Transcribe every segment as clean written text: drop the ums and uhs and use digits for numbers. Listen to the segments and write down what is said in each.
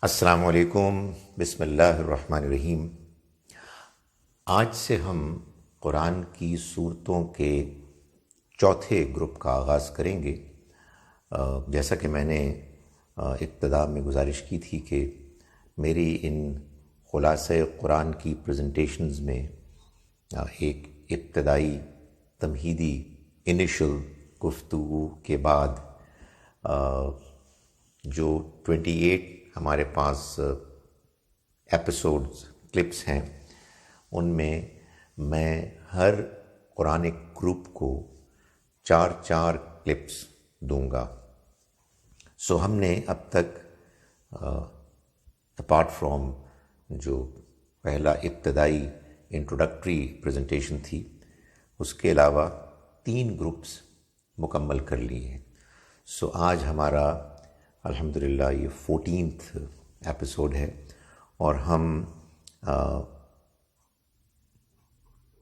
السلام علیکم، بسم اللہ الرحمن الرحیم۔ آج سے ہم قرآن کی صورتوں کے چوتھے گروپ کا آغاز کریں گے۔ جیسا کہ میں نے ابتدا میں گزارش کی تھی کہ میری ان خلاصہ قرآن کی پریزنٹیشنز میں ایک ابتدائی تمہیدی انیشل گفتگو کے بعد جو 28 ہمارے پاس ایپیسوڈز کلپس ہیں، ان میں ہر قرآن گروپ کو 4 کلپس دوں گا۔ سو ہم نے اب تک اپارٹ فرام جو پہلا ابتدائی انٹروڈکٹری پریزنٹیشن تھی، اس کے علاوہ 3 گروپس مکمل کر لیے ہیں۔ سو آج ہمارا الحمدللہ یہ 14th ایپیسوڈ ہے اور ہم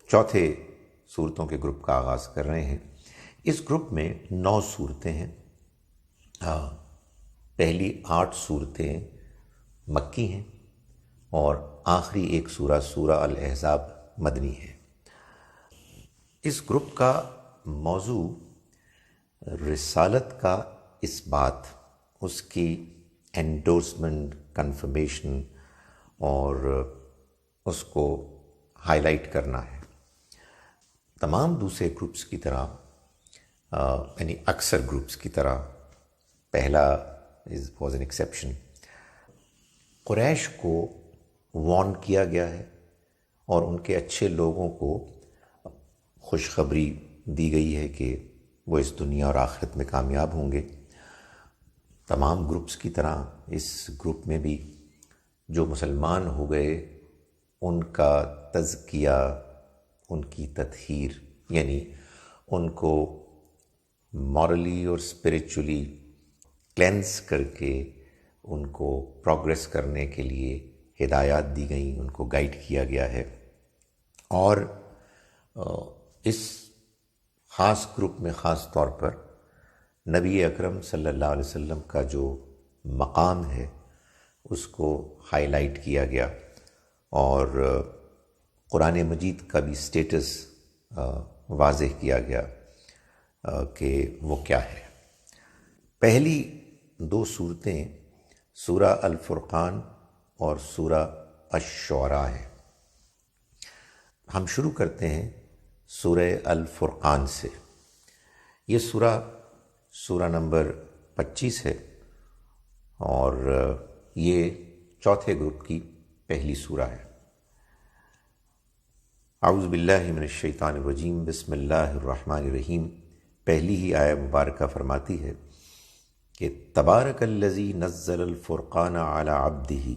چوتھے صورتوں کے گروپ کا آغاز کر رہے ہیں۔ اس گروپ میں 9 صورتیں ہیں۔ پہلی 8 صورتیں مکی ہیں اور آخری ایک سورہ الاحزاب مدنی ہے۔ اس گروپ کا موضوع رسالت کا اس بات، اس کی انڈورسمنٹ، کنفرمیشن اور اس کو ہائی لائٹ کرنا ہے۔ تمام دوسرے گروپس کی طرح یعنی اکثر گروپس کی طرح پہلا واز این ایکسیپشن، قریش کو وارن کیا گیا ہے اور ان کے اچھے لوگوں کو خوشخبری دی گئی ہے کہ وہ اس دنیا اور آخرت میں کامیاب ہوں گے۔ تمام گروپس کی طرح اس گروپ میں بھی جو مسلمان ہو گئے ان کا تزکیہ، ان کی تطہیر، یعنی ان کو مورلی اور اسپریچولی کلینس کر کے ان کو پروگریس کرنے کے لیے ہدایات دی گئیں، ان کو گائیڈ کیا گیا ہے۔ اور اس خاص گروپ میں خاص طور پر نبی اکرم صلی اللہ علیہ وسلم کا جو مقام ہے اس کو ہائی لائٹ کیا گیا اور قرآن مجید کا بھی سٹیٹس واضح کیا گیا کہ وہ کیا ہے۔ پہلی 2 صورتیں سورہ الفرقان اور سورہ الشعراء ہیں۔ ہم شروع کرتے ہیں سورہ الفرقان سے۔ یہ سورہ نمبر 25 ہے اور یہ چوتھے گروپ کی پہلی سورہ ہے۔ اعوذ باللہ من الشیطان الرجیم، بسم اللہ الرحمن الرحیم۔ پہلی ہی آیہ مبارکہ فرماتی ہے کہ تبارک الذی نزل الفرقان علی عبدہ،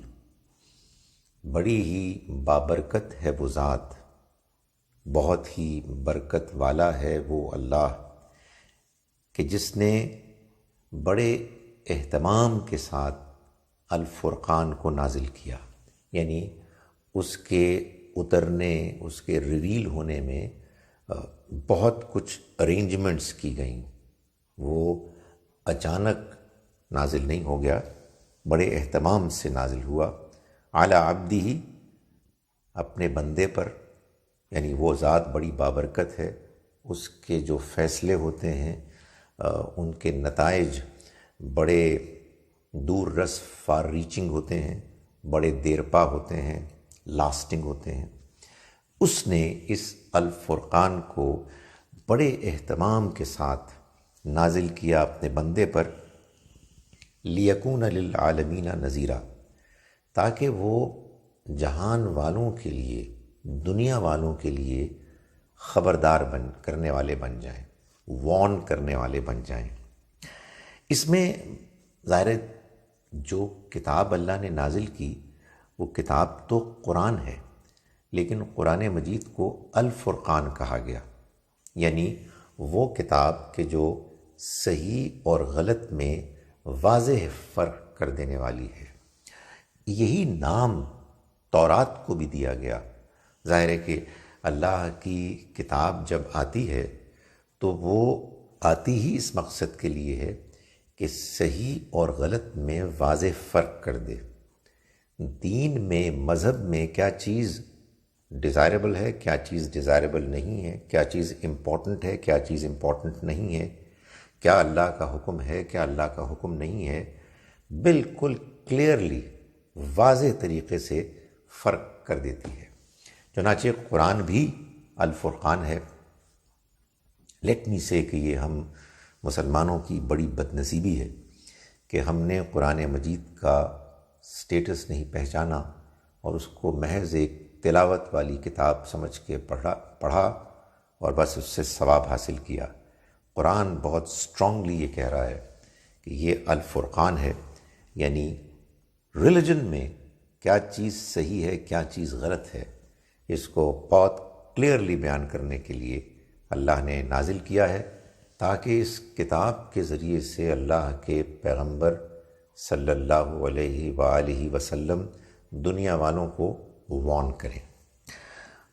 بڑی ہی بابرکت ہے وہ ذات، بہت ہی برکت والا ہے وہ اللہ کہ جس نے بڑے اہتمام کے ساتھ الفرقان کو نازل کیا، یعنی اس کے اترنے، اس کے ریویل ہونے میں بہت کچھ ارینجمنٹس کی گئیں۔ وہ اچانک نازل نہیں ہو گیا، بڑے اہتمام سے نازل ہوا۔ علی عبدہ، اپنے بندے پر، یعنی وہ ذات بڑی بابرکت ہے، اس کے جو فیصلے ہوتے ہیں ان کے نتائج بڑے دور رس، فار ریچنگ ہوتے ہیں، بڑے دیرپا ہوتے ہیں، لاسٹنگ ہوتے ہیں۔ اس نے اس الفرقان کو بڑے اہتمام کے ساتھ نازل کیا اپنے بندے پر، لیکون للعالمین نذیرا، تاکہ وہ جہان والوں کے لیے، دنیا والوں کے لیے خبردار کرنے والے بن جائیں، وارن کرنے والے بن جائیں۔ اس میں ظاہر جو کتاب اللہ نے نازل کی وہ کتاب تو قرآن ہے، لیکن قرآن مجید کو الفرقان کہا گیا، یعنی وہ کتاب کہ جو صحیح اور غلط میں واضح فرق کر دینے والی ہے۔ یہی نام تورات کو بھی دیا گیا۔ ظاہر ہے کہ اللہ کی کتاب جب آتی ہے تو وہ آتی ہی اس مقصد کے لیے ہے کہ صحیح اور غلط میں واضح فرق کر دے۔ دین میں، مذہب میں کیا چیز ڈیزائربل ہے، کیا چیز ڈیزائربل نہیں ہے، کیا چیز امپورٹنٹ ہے، کیا چیز امپورٹنٹ نہیں ہے، کیا اللہ کا حکم ہے، کیا اللہ کا حکم نہیں ہے، بالکل کلیئرلی واضح طریقے سے فرق کر دیتی ہے۔ چنانچہ قرآن بھی الفرقان ہے۔ لیٹ می سے کہ یہ ہم مسلمانوں کی بڑی بد نصیبی ہے کہ ہم نے قرآن مجید کا سٹیٹس نہیں پہچانا اور اس کو محض ایک تلاوت والی کتاب سمجھ کے پڑھا اور بس اس سے ثواب حاصل کیا۔ قرآن بہت اسٹرانگلی یہ کہہ رہا ہے کہ یہ الفرقان ہے، یعنی ریلیجن میں کیا چیز صحیح ہے، کیا چیز غلط ہے، اس کو بہت کلیئرلی بیان کرنے کے لیے اللہ نے نازل کیا ہے، تاکہ اس کتاب کے ذریعے سے اللہ کے پیغمبر صلی اللہ علیہ وآلہ وسلم دنیا والوں کو وارن کریں۔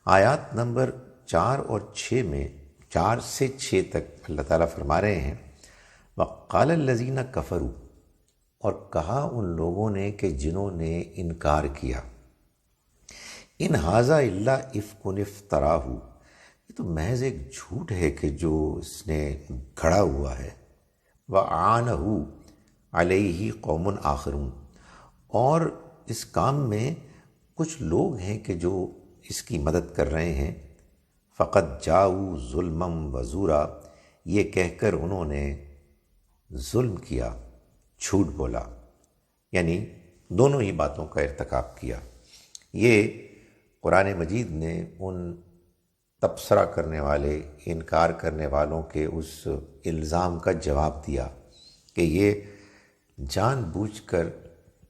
آیات نمبر 4 اور 6 میں، 4 سے 6 تک اللہ تعالیٰ فرما رہے ہیں وَقَالَ الَّذِينَ كَفَرُوا، اور کہا ان لوگوں نے کہ جنہوں نے انکار کیا، ان ھذا الا افک افتراہ، یہ تو محض ایک جھوٹ ہے کہ جو اس نے گھڑا ہوا ہے، وَأَعَانَهُ عَلَيْهِ قَوْمٌ آخَرُونَ، اور اس کام میں کچھ لوگ ہیں کہ جو اس کی مدد کر رہے ہیں، فقط جاؤ ظلمم وزورا، یہ کہہ کر انہوں نے ظلم کیا، جھوٹ بولا، یعنی دونوں ہی باتوں کا ارتکاب کیا۔ یہ قرآن مجید نے ان تبصرہ کرنے والے، انکار کرنے والوں کے اس الزام کا جواب دیا کہ یہ جان بوجھ کر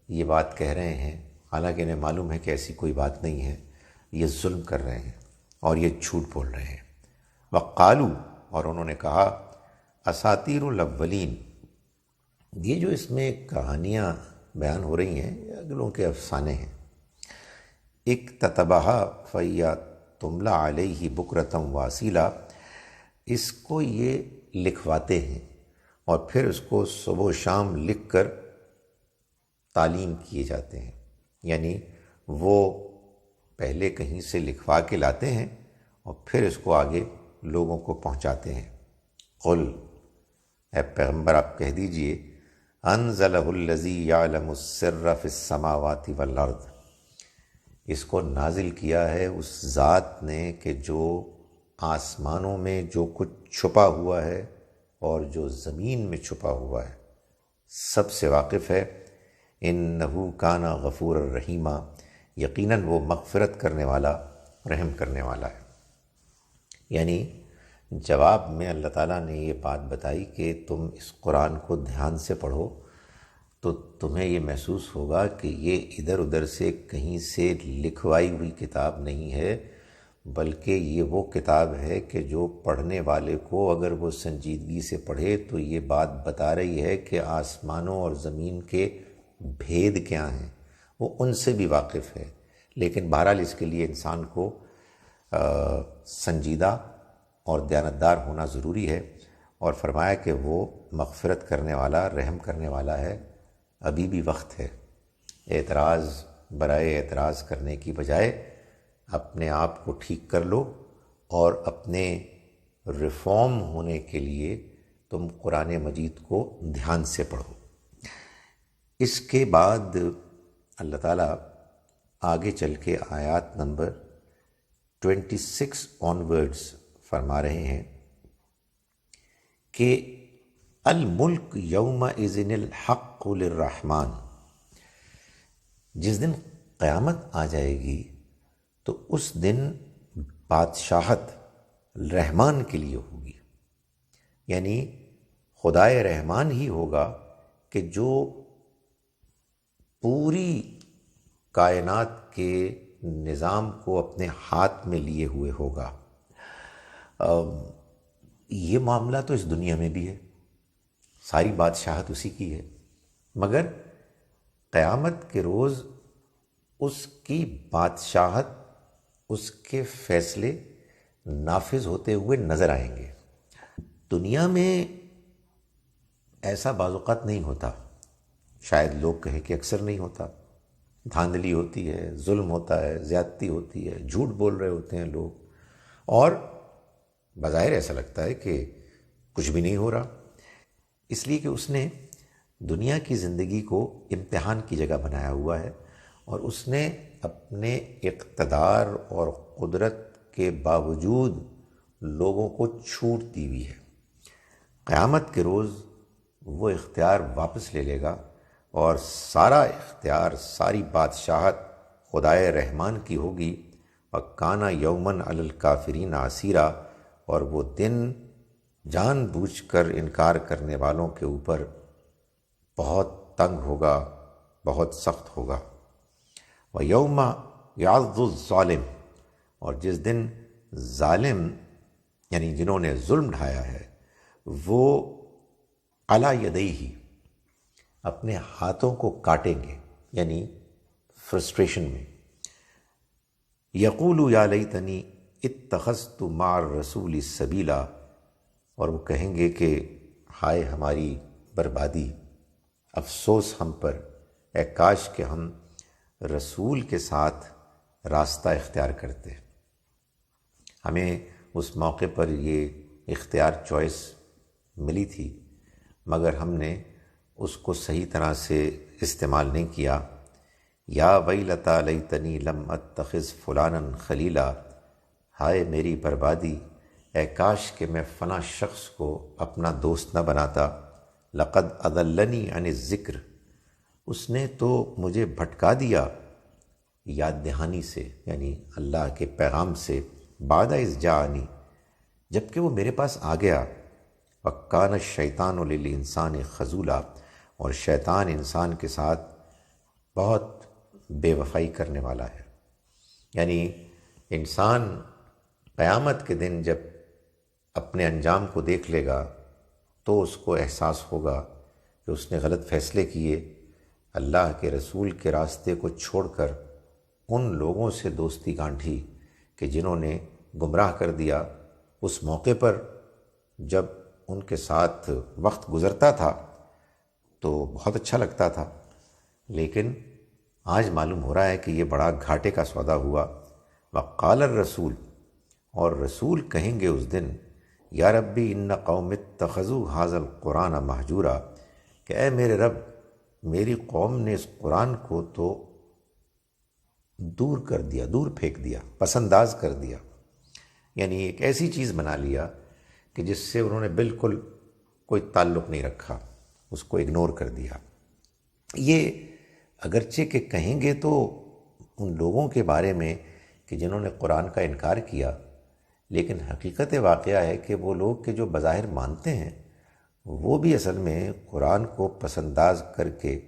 یہ بات کہہ رہے ہیں، حالانکہ انہیں معلوم ہے کہ ایسی کوئی بات نہیں ہے، یہ ظلم کر رہے ہیں اور یہ جھوٹ بول رہے ہیں۔ وَقَالُوا، اور انہوں نے کہا، اساطیر الاولین، یہ جو اس میں کہانیاں بیان ہو رہی ہیں یہ اگلوں کے افسانے ہیں، اکتتبھا فیا تملا علیہ بکرتم واسیلا، اس کو یہ لکھواتے ہیں اور پھر اس کو صبح و شام لکھ کر تعلیم کیے جاتے ہیں، یعنی وہ پہلے کہیں سے لکھوا کے لاتے ہیں اور پھر اس کو آگے لوگوں کو پہنچاتے ہیں۔ قل، اے پیغمبر آپ کہہ دیجئے، انزلہ الذی یعلم السر فی السماوات والارض، اس کو نازل کیا ہے اس ذات نے کہ جو آسمانوں میں جو کچھ چھپا ہوا ہے اور جو زمین میں چھپا ہوا ہے سب سے واقف ہے۔ انہ کان غفور الرحیمہ، یقیناً وہ مغفرت کرنے والا، رحم کرنے والا ہے۔ یعنی جواب میں اللہ تعالیٰ نے یہ بات بتائی کہ تم اس قرآن کو دھیان سے پڑھو تو تمہیں یہ محسوس ہوگا کہ یہ ادھر ادھر سے کہیں سے لکھوائی ہوئی کتاب نہیں ہے، بلکہ یہ وہ کتاب ہے کہ جو پڑھنے والے کو اگر وہ سنجیدگی سے پڑھے تو یہ بات بتا رہی ہے کہ آسمانوں اور زمین کے بھید کیا ہیں، وہ ان سے بھی واقف ہے۔ لیکن بہرحال اس کے لیے انسان کو سنجیدہ اور دیانتدار ہونا ضروری ہے، اور فرمایا کہ وہ مغفرت کرنے والا، رحم کرنے والا ہے۔ ابھی بھی وقت ہے، اعتراض برائے اعتراض کرنے کی بجائے اپنے آپ کو ٹھیک کر لو اور اپنے ریفارم ہونے کے لیے تم قرآن مجید کو دھیان سے پڑھو۔ اس کے بعد اللہ تعالیٰ آگے چل کے آیات نمبر 26 آنورڈز فرما رہے ہیں کہ الملک یومئذ الحق للرحمن، جس دن قیامت آ جائے گی تو اس دن بادشاہت رحمان کے لیے ہوگی، یعنی خدائے رحمان ہی ہوگا کہ جو پوری کائنات کے نظام کو اپنے ہاتھ میں لیے ہوئے ہوگا۔ یہ معاملہ تو اس دنیا میں بھی ہے، ساری بادشاہت اسی کی ہے، مگر قیامت کے روز اس کی بادشاہت، اس کے فیصلے نافذ ہوتے ہوئے نظر آئیں گے۔ دنیا میں ایسا بعض اوقات نہیں ہوتا، شاید لوگ کہیں کہ اکثر نہیں ہوتا، دھاندلی ہوتی ہے، ظلم ہوتا ہے، زیادتی ہوتی ہے، جھوٹ بول رہے ہوتے ہیں لوگ، اور بظاہر ایسا لگتا ہے کہ کچھ بھی نہیں ہو رہا، اس لیے کہ اس نے دنیا کی زندگی کو امتحان کی جگہ بنایا ہوا ہے، اور اس نے اپنے اقتدار اور قدرت کے باوجود لوگوں کو چھوٹ دی ہوئی ہے۔ قیامت کے روز وہ اختیار واپس لے لے گا، اور سارا اختیار، ساری بادشاہت خدائے رحمان کی ہوگی۔ وَكَانَ يَوْمًا عَلَى الْكَافِرِينَ عَسِيرًا، اور وہ دن جان بوجھ کر انکار کرنے والوں کے اوپر بہت تنگ ہوگا، بہت سخت ہوگا۔ وَيَوْمَ يَعَضُّ الظَّالِمُ، اور جس دن ظالم یعنی جنہوں نے ظلم ڈھایا ہے وہ علی یدیہ، اپنے ہاتھوں کو کاٹیں گے، یعنی فرسٹریشن میں۔ یقول یا لیتنی اتخذت مع الرسول سبیلا، اور وہ کہیں گے کہ ہائے ہماری بربادی، افسوس ہم پر، اے کاش کہ ہم رسول کے ساتھ راستہ اختیار کرتے۔ ہمیں اس موقع پر یہ اختیار چوائس ملی تھی، مگر ہم نے اس کو صحیح طرح سے استعمال نہیں کیا۔ یا ویلتی لیتنی لم اتخذ فلانا خلیلا، ہائے میری بربادی، اے کاش کہ میں فلاں شخص کو اپنا دوست نہ بناتا۔ لقد اضلنی عن الذکر، اس نے تو مجھے بھٹکا دیا یاد دہانی سے، یعنی اللہ کے پیغام سے، بعد اذ جاءنی، جب کہ وہ میرے پاس آ گیا۔ وَكَانَ الشَّيْطَانُ لِلْإِنسَانِ خَذُولًا، اور شیطان انسان کے ساتھ بہت بے وفائی کرنے والا ہے۔ یعنی انسان قیامت کے دن جب اپنے انجام کو دیکھ لے گا تو اس کو احساس ہوگا کہ اس نے غلط فیصلے کیے، اللہ کے رسول کے راستے کو چھوڑ کر ان لوگوں سے دوستی گانٹھی کہ جنہوں نے گمراہ کر دیا۔ اس موقع پر جب ان کے ساتھ وقت گزرتا تھا تو بہت اچھا لگتا تھا، لیکن آج معلوم ہو رہا ہے کہ یہ بڑا گھاٹے کا سودا ہوا۔ وقال الرسول، اور رسول کہیں گے اس دن، یا ربی ان قوم اتخذوا ھذا القرآن مہجورا، کہ اے میرے رب، میری قوم نے اس قرآن کو تو دور کر دیا، دور پھینک دیا، پسنداز کر دیا، یعنی ایک ایسی چیز بنا لیا کہ جس سے انہوں نے بالکل کوئی تعلق نہیں رکھا، اس کو اگنور کر دیا۔ یہ اگرچہ کہ کہیں گے تو ان لوگوں کے بارے میں کہ جنہوں نے قرآن کا انکار کیا، لیکن حقیقت واقعہ ہے کہ وہ لوگ کہ جو بظاہر مانتے ہیں وہ بھی اصل میں قرآن کو پسنداز کر کے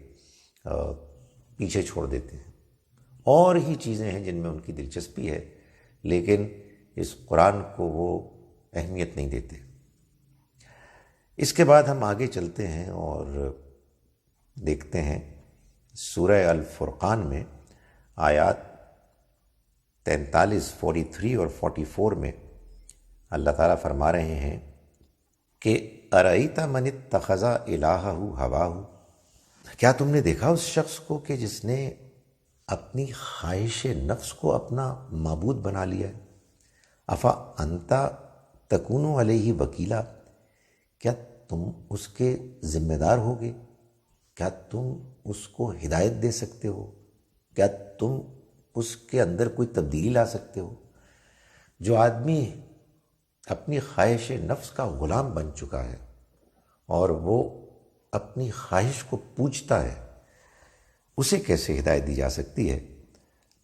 پیچھے چھوڑ دیتے ہیں۔ اور ہی چیزیں ہیں جن میں ان کی دلچسپی ہے، لیکن اس قرآن کو وہ اہمیت نہیں دیتے۔ اس کے بعد ہم آگے چلتے ہیں اور دیکھتے ہیں سورہ الفرقان میں آیات 43، 43 اور 44 میں اللہ تعالیٰ فرما رہے ہیں کہ ارأیت من اتخذ الہہ ہواہ، کیا تم نے دیکھا اس شخص کو کہ جس نے اپنی خواہش نفس کو اپنا معبود بنا لیا ہے؟ افا انتا تکون علیہ وکیلا، کیا تم اس کے ذمہ دار ہوگے؟ کیا تم اس کو ہدایت دے سکتے ہو؟ کیا تم اس کے اندر کوئی تبدیلی لا سکتے ہو؟ جو آدمی اپنی خواہش نفس کا غلام بن چکا ہے اور وہ اپنی خواہش کو پوجتا ہے، اسے کیسے ہدایت دی جا سکتی ہے؟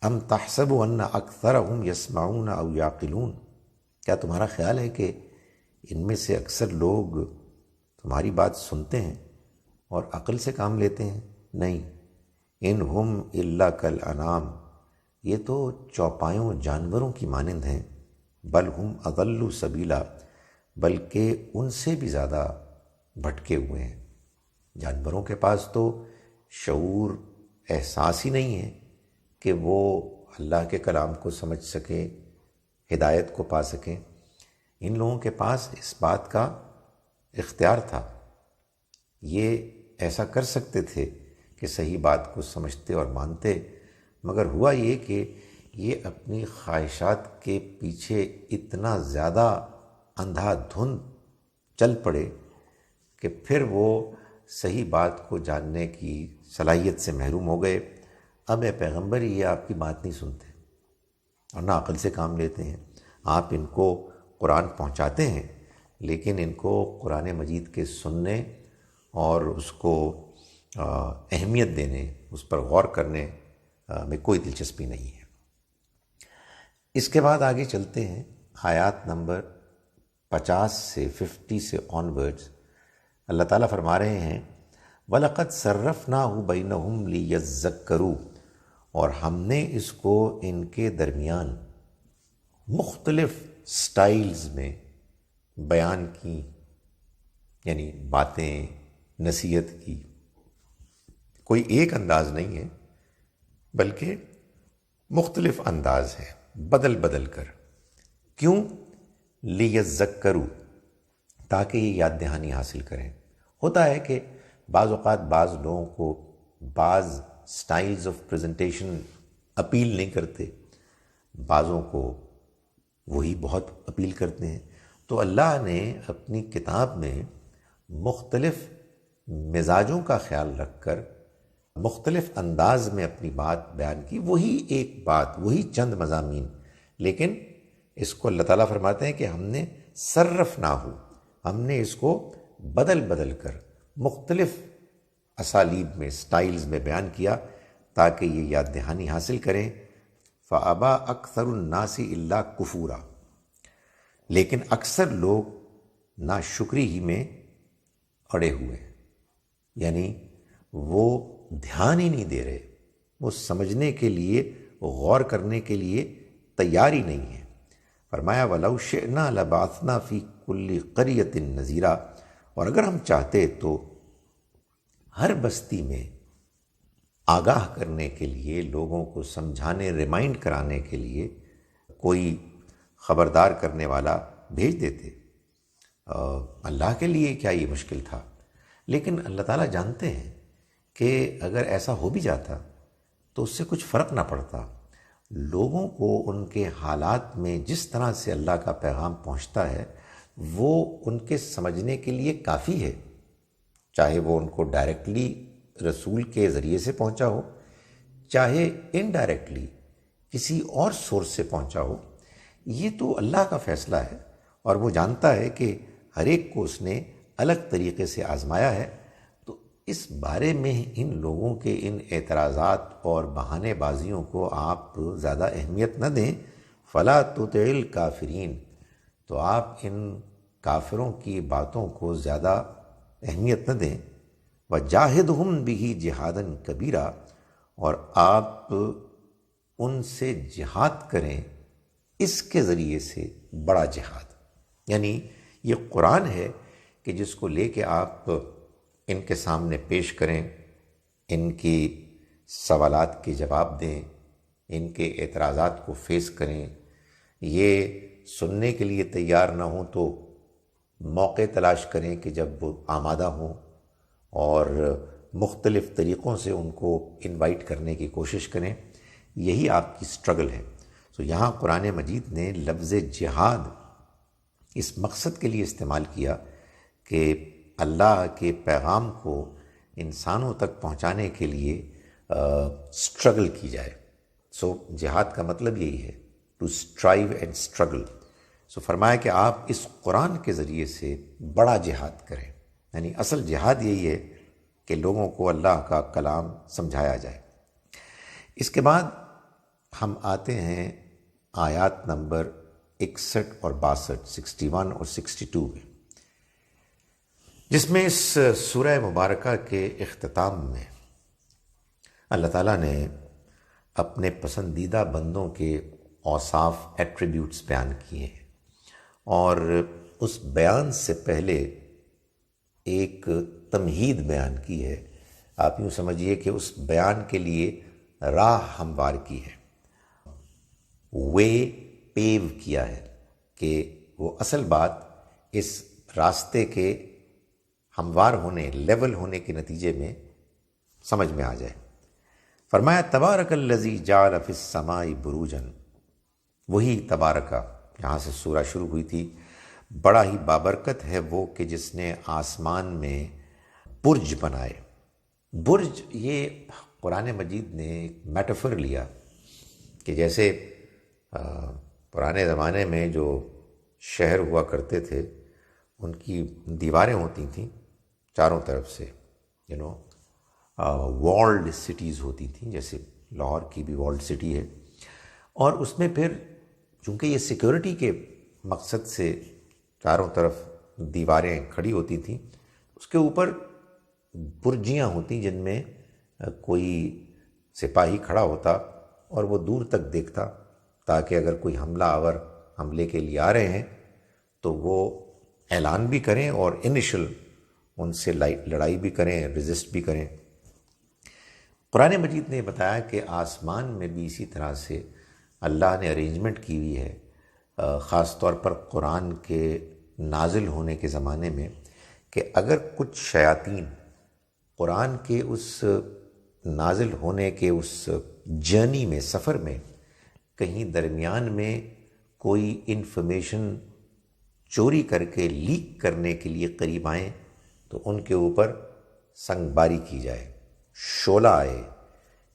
ام تحسب ان اکثرهم یسمعون او یعقلون، کیا تمہارا خیال ہے کہ ان میں سے اکثر لوگ تمہاری بات سنتے ہیں اور عقل سے کام لیتے ہیں؟ نہیں، ان ہم الا کالانعام، یہ تو چوپایوں جانوروں کی مانند ہیں۔ بل ہم اضل سبیلا، بلکہ ان سے بھی زیادہ بھٹکے ہوئے ہیں۔ جانوروں کے پاس تو شعور، احساس ہی نہیں ہے کہ وہ اللہ کے کلام کو سمجھ سکیں، ہدایت کو پا سکیں۔ ان لوگوں کے پاس اس بات کا اختیار تھا، یہ ایسا کر سکتے تھے کہ صحیح بات کو سمجھتے اور مانتے، مگر ہوا یہ کہ یہ اپنی خواہشات کے پیچھے اتنا زیادہ اندھا دھند چل پڑے کہ پھر وہ صحیح بات کو جاننے کی صلاحیت سے محروم ہو گئے۔ اب اے پیغمبر یہ آپ کی بات نہیں سنتے اور نہ عقل سے کام لیتے ہیں۔ آپ ان کو قرآن پہنچاتے ہیں لیکن ان کو قرآن مجید کے سننے اور اس کو اہمیت دینے، اس پر غور کرنے میں کوئی دلچسپی نہیں ہے۔ اس کے بعد آگے چلتے ہیں، آیات نمبر 50 سے 50 سے آنورڈز اللہ تعالیٰ فرما رہے ہیں وَلَقَدْ صَرَّفْنَاهُ بَيْنَهُمْ لِيَذَّكَّرُوا، اور ہم نے اس کو ان کے درمیان مختلف سٹائلز میں بیان کی، یعنی باتیں نصیحت کی۔ کوئی ایک انداز نہیں ہے بلکہ مختلف انداز ہے، بدل بدل کر۔ کیوں؟ لیذکروا، تاکہ یہ یاد دہانی حاصل کریں۔ ہوتا ہے کہ بعض اوقات بعض لوگوں کو بعض سٹائلز آف پریزنٹیشن اپیل نہیں کرتے، بعضوں کو وہی بہت اپیل کرتے ہیں۔ تو اللہ نے اپنی کتاب میں مختلف مزاجوں کا خیال رکھ کر مختلف انداز میں اپنی بات بیان کی، وہی ایک بات، وہی چند مضامین، لیکن اس کو اللہ تعالیٰ فرماتے ہیں کہ ہم نے صرفناہ، ہم نے اس کو بدل بدل کر مختلف اسالیب میں، سٹائلز میں بیان کیا تاکہ یہ یاد دہانی حاصل کریں۔ فَأَبَى أَكْثَرُ النَّاسِ إِلَّا كُفُورًا، لیکن اکثر لوگ ناشکری ہی میں اڑے ہوئے ہیں، یعنی وہ دھیان ہی نہیں دے رہے، وہ سمجھنے کے لیے، غور کرنے کے لیے تیار ہی نہیں ہے۔ فرمایا وَلَوْ شِئْنَا لَبَعَثْنَا فِي كُلِّ قَرْيَةٍ نَذِيرًا، اور اگر ہم چاہتے تو ہر بستی میں آگاہ کرنے کے لیے، لوگوں کو سمجھانے، ریمائنڈ کرانے کے لیے کوئی خبردار کرنے والا بھیج دیتے۔ اللہ کے لیے کیا یہ مشکل تھا؟ لیکن اللہ تعالیٰ جانتے ہیں کہ اگر ایسا ہو بھی جاتا تو اس سے کچھ فرق نہ پڑتا۔ لوگوں کو ان کے حالات میں جس طرح سے اللہ کا پیغام پہنچتا ہے وہ ان کے سمجھنے کے لیے کافی ہے، چاہے وہ ان کو ڈائریکٹلی رسول کے ذریعے سے پہنچا ہو، چاہے انڈائریکٹلی کسی اور سورس سے پہنچا ہو۔ یہ تو اللہ کا فیصلہ ہے اور وہ جانتا ہے کہ ہر ایک کو اس نے الگ طریقے سے آزمایا ہے۔ تو اس بارے میں ان لوگوں کے ان اعتراضات اور بہانے بازیوں کو آپ زیادہ اہمیت نہ دیں۔ فَلَا تُطِعِ الْكَافِرِينَ، تو آپ ان کافروں کی باتوں کو زیادہ اہمیت نہ دیں۔ وَجَاهِدْهُمْ بِهِ جِهَادًا كَبِيرًا، اور آپ ان سے جہاد کریں اس کے ذریعے سے بڑا جہاد، یعنی یہ قرآن ہے کہ جس کو لے کے آپ ان کے سامنے پیش کریں، ان کی سوالات کے جواب دیں، ان کے اعتراضات کو فیس کریں۔ یہ سننے کے لیے تیار نہ ہوں تو موقع تلاش کریں کہ جب وہ آمادہ ہوں، اور مختلف طریقوں سے ان کو انوائٹ کرنے کی کوشش کریں۔ یہی آپ کی سٹرگل ہے۔ تو یہاں قرآن مجید نے لفظ جہاد اس مقصد کے لیے استعمال کیا کہ اللہ کے پیغام کو انسانوں تک پہنچانے کے لیے سٹرگل کی جائے۔ سو جہاد کا مطلب یہی ہے، ٹو اسٹرائیو اینڈ اسٹرگل۔ سو فرمایا کہ آپ اس قرآن کے ذریعے سے بڑا جہاد کریں، یعنی اصل جہاد یہی ہے کہ لوگوں کو اللہ کا کلام سمجھایا جائے۔ اس کے بعد ہم آتے ہیں آیات نمبر 61 اور 62، 61 اور 62 میں، جس میں اس سورہ مبارکہ کے اختتام میں اللہ تعالیٰ نے اپنے پسندیدہ بندوں کے اوصاف، ایٹریبیوٹس بیان کیے ہیں، اور اس بیان سے پہلے ایک تمہید بیان کی ہے۔ آپ یوں سمجھیے کہ اس بیان کے لیے راہ ہموار کی ہے، وے پیو کیا ہے، کہ وہ اصل بات اس راستے کے ہموار ہونے، لیول ہونے کے نتیجے میں سمجھ میں آ جائے۔ فرمایا تبارک الذی جعل فی السماء بروجا، وہی تبارکہ، یہاں سے سورہ شروع ہوئی تھی، بڑا ہی بابرکت ہے وہ کہ جس نے آسمان میں برج بنائے۔ برج، یہ قرآن مجید نے ایک میٹافر لیا کہ جیسے پرانے زمانے میں جو شہر ہوا کرتے تھے ان کی دیواریں ہوتی تھیں چاروں طرف سے، والڈ سٹیز ہوتی تھیں، جیسے لاہور کی بھی والڈ سٹی ہے، اور اس میں پھر چونکہ یہ سیکورٹی کے مقصد سے چاروں طرف دیواریں کھڑی ہوتی تھیں، اس کے اوپر برجیاں ہوتی جن میں کوئی سپاہی کھڑا ہوتا اور وہ دور تک دیکھتا تاکہ اگر کوئی حملہ آور حملے کے لیے آ رہے ہیں تو وہ اعلان بھی کریں اور انیشل ان سے لڑائی بھی کریں، ریزسٹ بھی کریں۔ قرآن مجید نے بتایا کہ آسمان میں بھی اسی طرح سے اللہ نے ارینجمنٹ کی ہوئی ہے، خاص طور پر قرآن کے نازل ہونے کے زمانے میں، کہ اگر کچھ شیاطین قرآن کے اس نازل ہونے کے اس جرنی میں، سفر میں، کہیں درمیان میں کوئی انفارمیشن چوری کر کے لیک کرنے کے لیے قریب آئیں تو ان کے اوپر سنگ باری کی جائے، شعلہ آئے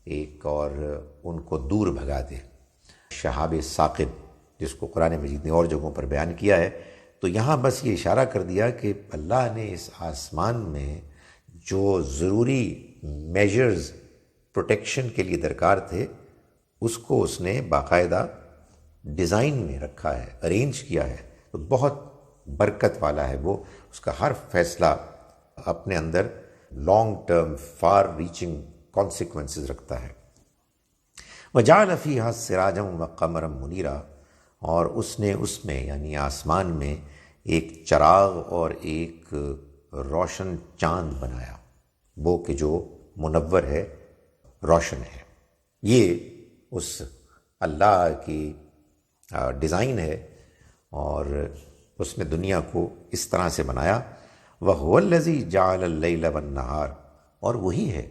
ایک اور ان کو دور بھگا دے، شہاب ثاقب، جس کو قرآن مجید نے اور جگہوں پر بیان کیا ہے۔ تو یہاں بس یہ اشارہ کر دیا کہ اللہ نے اس آسمان میں جو ضروری میجرز پروٹیکشن کے لیے درکار تھے اس کو اس نے باقاعدہ ڈیزائن میں رکھا ہے، ارینج کیا ہے، تو بہت برکت والا ہے وہ، اس کا ہر فیصلہ اپنے اندر long term far reaching consequences رکھتا ہے۔ وَجَعَلَ فِيهَا سِرَاجًا وَقَمَرًا مُنِيرًا، اور اس نے اس میں یعنی آسمان میں ایک چراغ اور ایک روشن چاند بنایا، وہ کہ جو منور ہے، روشن ہے۔ یہ اس اللہ کی ڈیزائن ہے اور اس نے دنیا کو اس طرح سے بنایا۔ وَهُوَ الَّذِي جَعَلَ اللَّيْلَ وَالنَّهَارَ، اور وہی ہے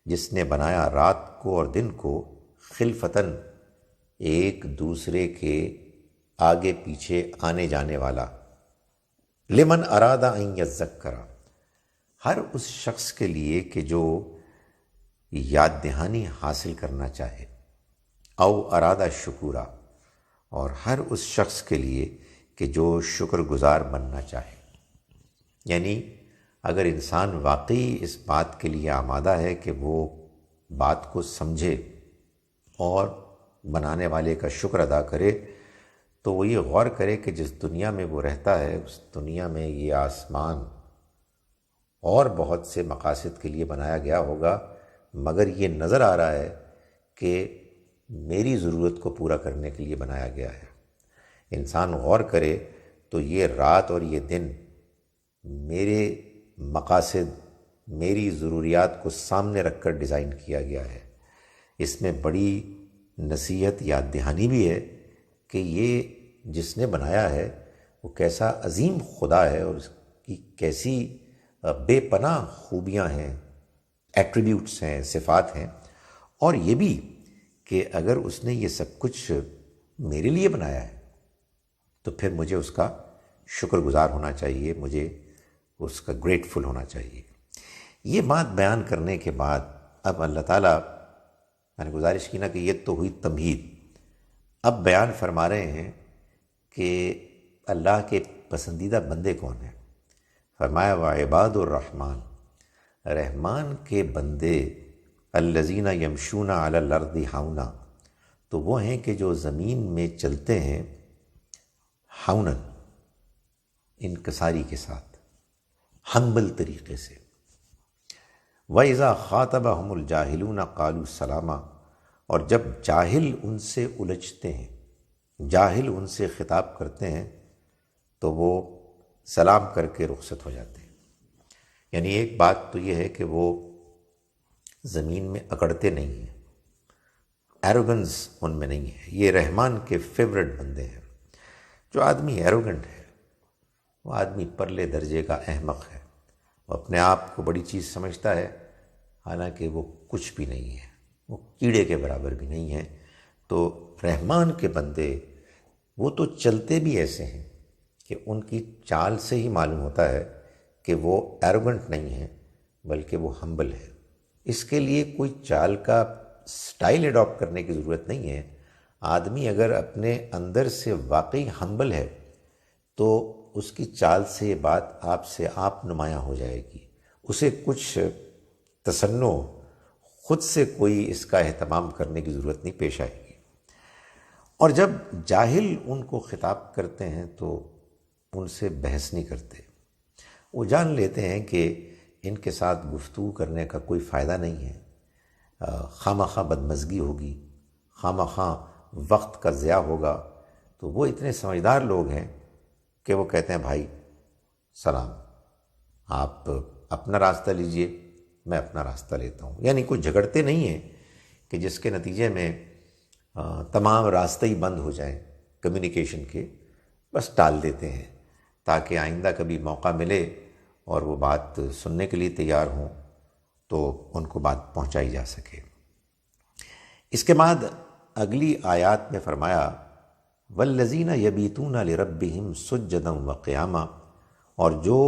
جس نے بنایا رات کو اور دن کو خلفتاً، ایک دوسرے کے آگے پیچھے آنے جانے والا، لمن اراد ان یذکر، ہر اس شخص کے لیے کہ جو یاد دہانی حاصل کرنا چاہے، او ارادہ شکورا، اور ہر اس شخص کے لیے کہ جو شکر گزار بننا چاہے۔ یعنی اگر انسان واقعی اس بات کے لیے آمادہ ہے کہ وہ بات کو سمجھے اور بنانے والے کا شکر ادا کرے، تو وہ یہ غور کرے کہ جس دنیا میں وہ رہتا ہے اس دنیا میں یہ آسمان اور بہت سے مقاصد کے لیے بنایا گیا ہوگا، مگر یہ نظر آ رہا ہے کہ میری ضرورت کو پورا کرنے کے لیے بنایا گیا ہے۔ انسان غور کرے تو یہ رات اور یہ دن میرے مقاصد، میری ضروریات کو سامنے رکھ کر ڈیزائن کیا گیا ہے۔ اس میں بڑی نصیحت، یاد دہانی بھی ہے کہ یہ جس نے بنایا ہے وہ کیسا عظیم خدا ہے اور اس کی کیسی بے پناہ خوبیاں ہیں، ایٹریبیوٹس ہیں، صفات ہیں، اور یہ بھی کہ اگر اس نے یہ سب کچھ میرے لیے بنایا ہے تو پھر مجھے اس کا شکر گزار ہونا چاہیے، مجھے اس کا گریٹفل ہونا چاہیے۔ یہ بات بیان کرنے کے بعد اب اللہ تعالیٰ، میں نے گزارش کی نا کہ یہ تو ہوئی تمہید، اب بیان فرما رہے ہیں کہ اللہ کے پسندیدہ بندے کون ہیں۔ فرمایا وعباد الرحمن، رحمان کے بندے، الذین یمشون علی الارض ہونا، تو وہ ہیں کہ جو زمین میں چلتے ہیں ہونن، انکساری کے ساتھ، ہمبل طریقے سے۔ وَإِذَا خَاطَبَهُمُ الْجَاهِلُونَ قَالُوا سَلَامًا، اور جب جاہل ان سے الجھتے ہیں، جاہل ان سے خطاب کرتے ہیں تو وہ سلام کر کے رخصت ہو جاتے ہیں۔ یعنی ایک بات تو یہ ہے کہ وہ زمین میں اکڑتے نہیں ہیں، ایروگنس ان میں نہیں ہے۔ یہ رحمان کے فیورٹ بندے ہیں۔ جو آدمی ایروگنٹ ہے وہ آدمی پرلے درجے کا احمق ہے، وہ اپنے آپ کو بڑی چیز سمجھتا ہے، حالانکہ وہ کچھ بھی نہیں ہے۔ وہ کیڑے کے برابر بھی نہیں ہیں۔ تو رحمان کے بندے وہ تو چلتے بھی ایسے ہیں کہ ان کی چال سے ہی معلوم ہوتا ہے کہ وہ ایروگنٹ نہیں ہے بلکہ وہ ہمبل ہے۔ اس کے لیے کوئی چال کا سٹائل اڈاپٹ کرنے کی ضرورت نہیں ہے۔ آدمی اگر اپنے اندر سے واقعی ہمبل ہے تو اس کی چال سے یہ بات آپ سے آپ نمایاں ہو جائے گی۔ اسے کچھ تصنع خود سے کوئی اس کا اہتمام کرنے کی ضرورت نہیں پیش آئے گی۔ اور جب جاہل ان کو خطاب کرتے ہیں تو ان سے بحث نہیں کرتے، وہ جان لیتے ہیں کہ ان کے ساتھ گفتگو کرنے کا کوئی فائدہ نہیں ہے، خواہ مخواہ بدمزگی ہوگی، خواہ مخواہ وقت کا ضیاع ہوگا۔ تو وہ اتنے سمجھدار لوگ ہیں کہ وہ کہتے ہیں بھائی سلام، آپ اپنا راستہ لیجئے، میں اپنا راستہ لیتا ہوں۔ یعنی کوئی جھگڑتے نہیں ہیں کہ جس کے نتیجے میں تمام راستے ہی بند ہو جائیں کمیونیکیشن کے، بس ٹال دیتے ہیں تاکہ آئندہ کبھی موقع ملے اور وہ بات سننے کے لیے تیار ہوں تو ان کو بات پہنچائی جا سکے۔ اس کے بعد اگلی آیات میں فرمایا والذین یبیتون لربہم سجدا وقیاما، اور جو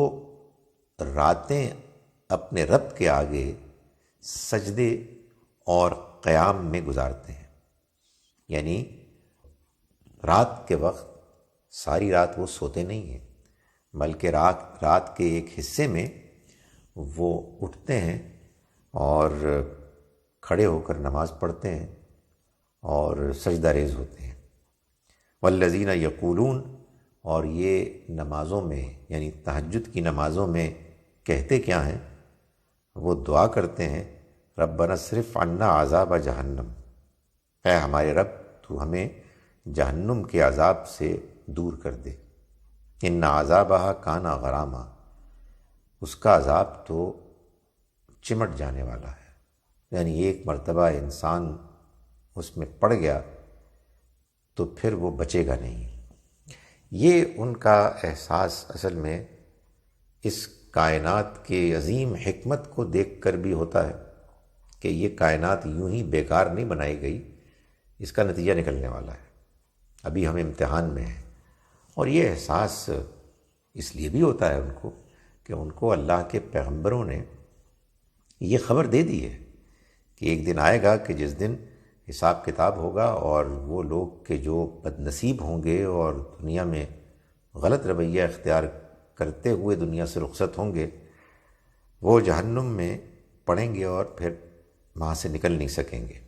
راتیں اپنے رب کے آگے سجدے اور قیام میں گزارتے ہیں، یعنی رات کے وقت ساری رات وہ سوتے نہیں ہیں بلکہ رات کے ایک حصے میں وہ اٹھتے ہیں اور کھڑے ہو کر نماز پڑھتے ہیں اور سجدہ ریز ہوتے ہیں۔ والذین یقولون، اور یہ نمازوں میں یعنی تہجد کی نمازوں میں کہتے کیا ہیں؟ وہ دعا کرتے ہیں ربنا اصرف عنا عذاب جہنم، اے ہمارے رب تو ہمیں جہنم کے عذاب سے دور کر دے، ان عذابہا کانا غراما، اس کا عذاب تو چمٹ جانے والا ہے، یعنی ایک مرتبہ انسان اس میں پڑ گیا تو پھر وہ بچے گا نہیں۔ یہ ان کا احساس اصل میں اس کائنات کے عظیم حکمت کو دیکھ کر بھی ہوتا ہے کہ یہ کائنات یوں ہی بیکار نہیں بنائی گئی، اس کا نتیجہ نکلنے والا ہے، ابھی ہم امتحان میں ہیں۔ اور یہ احساس اس لیے بھی ہوتا ہے ان کو کہ ان کو اللہ کے پیغمبروں نے یہ خبر دے دی ہے کہ ایک دن آئے گا کہ جس دن حساب کتاب ہوگا اور وہ لوگ کہ جو بد نصیب ہوں گے اور دنیا میں غلط رویہ اختیار کرتے ہوئے دنیا سے رخصت ہوں گے، وہ جہنم میں پڑیں گے اور پھر وہاں سے نکل نہیں سکیں گے۔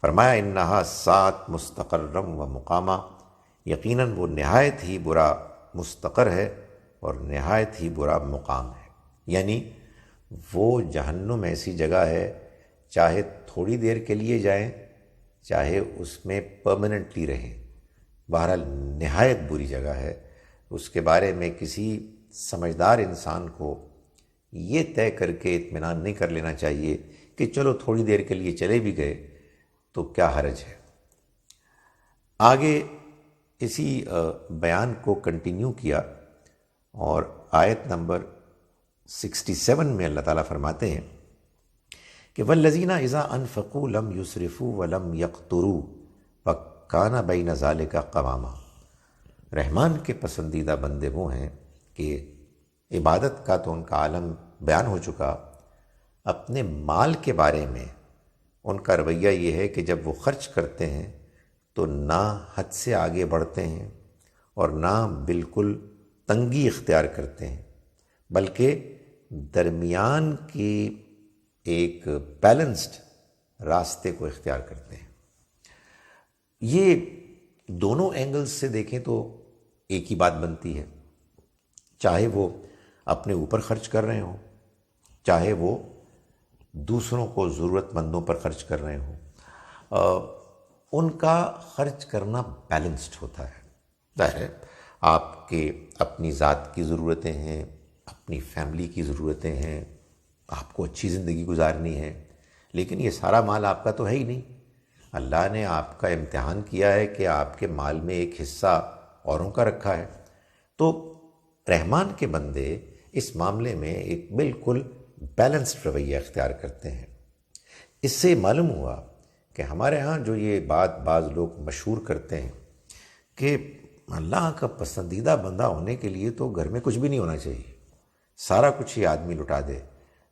فرمایا انہا سات مستقرم و مقامہ، یقیناً وہ نہایت ہی برا مستقر ہے اور نہایت ہی برا مقام ہے۔ یعنی وہ جہنم ایسی جگہ ہے، چاہے تھوڑی دیر کے لیے جائیں چاہے اس میں پرماننٹلی رہیں، بہرحال نہایت بری جگہ ہے۔ اس کے بارے میں کسی سمجھدار انسان کو یہ طے کر کے اطمینان نہیں کر لینا چاہیے کہ چلو تھوڑی دیر کے لیے چلے بھی گئے تو کیا حرج ہے۔ آگے اسی بیان کو کنٹینیو کیا اور آیت نمبر 67 میں اللہ تعالیٰ فرماتے ہیں کہ والذین اذا انفقوا لم یسرفوا ولم یقتروا وکان بین ذلک قواما، رحمان کے پسندیدہ بندے وہ ہیں کہ عبادت کا تو ان کا عالم بیان ہو چکا، اپنے مال کے بارے میں ان کا رویہ یہ ہے کہ جب وہ خرچ کرتے ہیں تو نہ حد سے آگے بڑھتے ہیں اور نہ بالکل تنگی اختیار کرتے ہیں، بلکہ درمیان کی ایک بیلنسڈ راستے کو اختیار کرتے ہیں۔ یہ دونوں اینگلز سے دیکھیں تو ایک ہی بات بنتی ہے، چاہے وہ اپنے اوپر خرچ کر رہے ہوں، چاہے وہ دوسروں کو ضرورت مندوں پر خرچ کر رہے ہوں، ان کا خرچ کرنا بیلنسڈ ہوتا ہے۔ ظاہر ہے آپ کے اپنی ذات کی ضرورتیں ہیں، اپنی فیملی کی ضرورتیں ہیں، آپ کو اچھی زندگی گزارنی ہے، لیکن یہ سارا مال آپ کا تو ہے ہی نہیں۔ اللہ نے آپ کا امتحان کیا ہے کہ آپ کے مال میں ایک حصہ اوروں کا رکھا ہے۔ تو رحمان کے بندے اس معاملے میں ایک بالکل بیلنسڈ رویہ اختیار کرتے ہیں۔ اس سے معلوم ہوا کہ ہمارے ہاں جو یہ بات بعض لوگ مشہور کرتے ہیں کہ اللہ کا پسندیدہ بندہ ہونے کے لیے تو گھر میں کچھ بھی نہیں ہونا چاہیے، سارا کچھ یہ آدمی لٹا دے.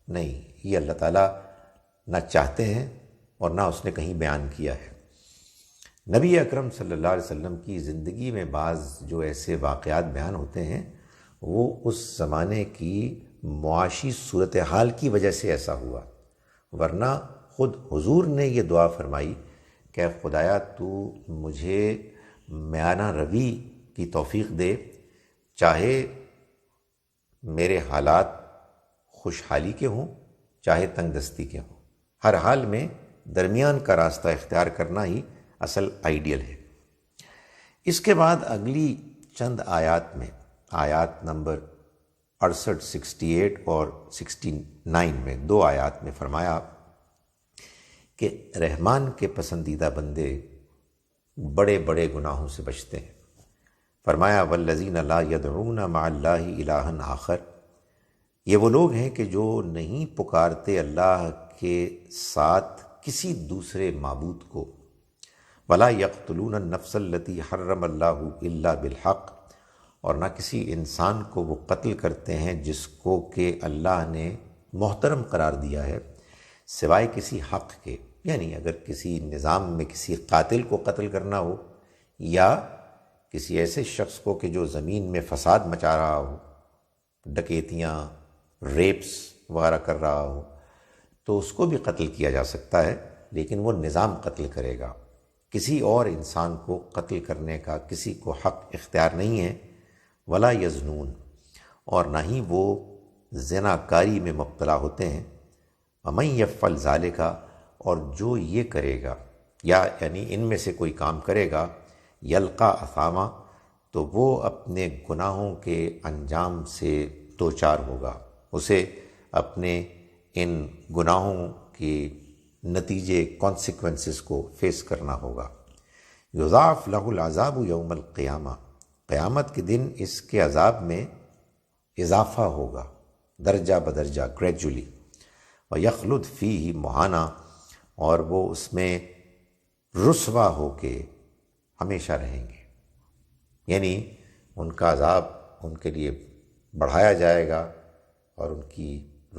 نہیں، یہ اللہ تعالیٰ نہ چاہتے ہیں اور نہ اس نے کہیں بیان کیا ہے. نبی اکرم صلی اللہ علیہ وسلم کی زندگی میں بعض جو ایسے واقعات بیان ہوتے ہیں وہ اس زمانے کی معاشی صورتحال کی وجہ سے ایسا ہوا، ورنہ خود حضور نے یہ دعا فرمائی کہ خدایا تو مجھے میانہ روی کی توفیق دے، چاہے میرے حالات خوشحالی کے ہوں چاہے تنگ دستی کے ہوں، ہر حال میں درمیان کا راستہ اختیار کرنا ہی اصل آئیڈیل ہے. اس کے بعد اگلی چند آیات میں، آیات نمبر 68 68 اور 69 میں، 2 آیات میں فرمایا کہ رحمان کے پسندیدہ بندے بڑے بڑے گناہوں سے بچتے ہیں. فرمایا والذین لا یدعون مع اللہ الہا آخر، یہ وہ لوگ ہیں کہ جو نہیں پکارتے اللہ کے ساتھ کسی دوسرے معبود کو. ولا یقتلون النفس التی حرم اللہ الا بالحق، اور نہ کسی انسان کو وہ قتل کرتے ہیں جس کو کہ اللہ نے محترم قرار دیا ہے سوائے کسی حق کے. یعنی اگر کسی نظام میں کسی قاتل کو قتل کرنا ہو یا کسی ایسے شخص کو کہ جو زمین میں فساد مچا رہا ہو، ڈکیتیاں، ریپس وغیرہ کر رہا ہو، تو اس کو بھی قتل کیا جا سکتا ہے، لیکن وہ نظام قتل کرے گا. کسی اور انسان کو قتل کرنے کا کسی کو حق اختیار نہیں ہے. ولا یزنون، اور نہ ہی وہ زنا کاری میں مبتلا ہوتے ہیں. ومن یفعل ذالک، اور جو یہ کرے گا یا یعنی ان میں سے کوئی کام کرے گا، یلقا اثاما، تو وہ اپنے گناہوں کے انجام سے دوچار ہوگا، اسے اپنے ان گناہوں کے نتیجے کانسیکوینسز کو فیس کرنا ہوگا. یضاعف لہ العذاب یوم القیامہ، قیامت کے دن اس کے عذاب میں اضافہ ہوگا درجہ بدرجہ، گریجولی. ویخلد فیہ مہانا، اور وہ اس میں رسوا ہو کے ہمیشہ رہیں گے. یعنی ان کا عذاب ان کے لیے بڑھایا جائے گا اور ان کی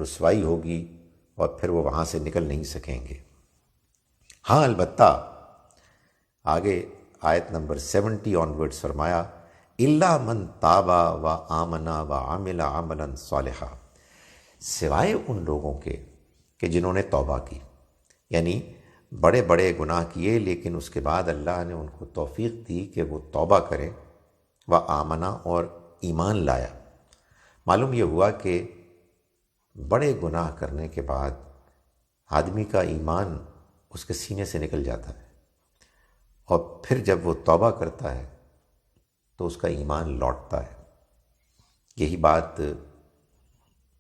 رسوائی ہوگی اور پھر وہ وہاں سے نکل نہیں سکیں گے. ہاں البتہ آگے آیت نمبر 70 آنورڈز فرمایا الا من تابا و آمنا و عمل عملا صالحا، سوائے ان لوگوں کے کہ جنہوں نے توبہ کی، یعنی بڑے بڑے گناہ کیے لیکن اس کے بعد اللہ نے ان کو توفیق دی کہ وہ توبہ کریں، و آمنا، اور ایمان لایا. معلوم یہ ہوا کہ بڑے گناہ کرنے کے بعد آدمی کا ایمان اس کے سینے سے نکل جاتا ہے، اور پھر جب وہ توبہ کرتا ہے تو اس کا ایمان لوٹتا ہے. یہی بات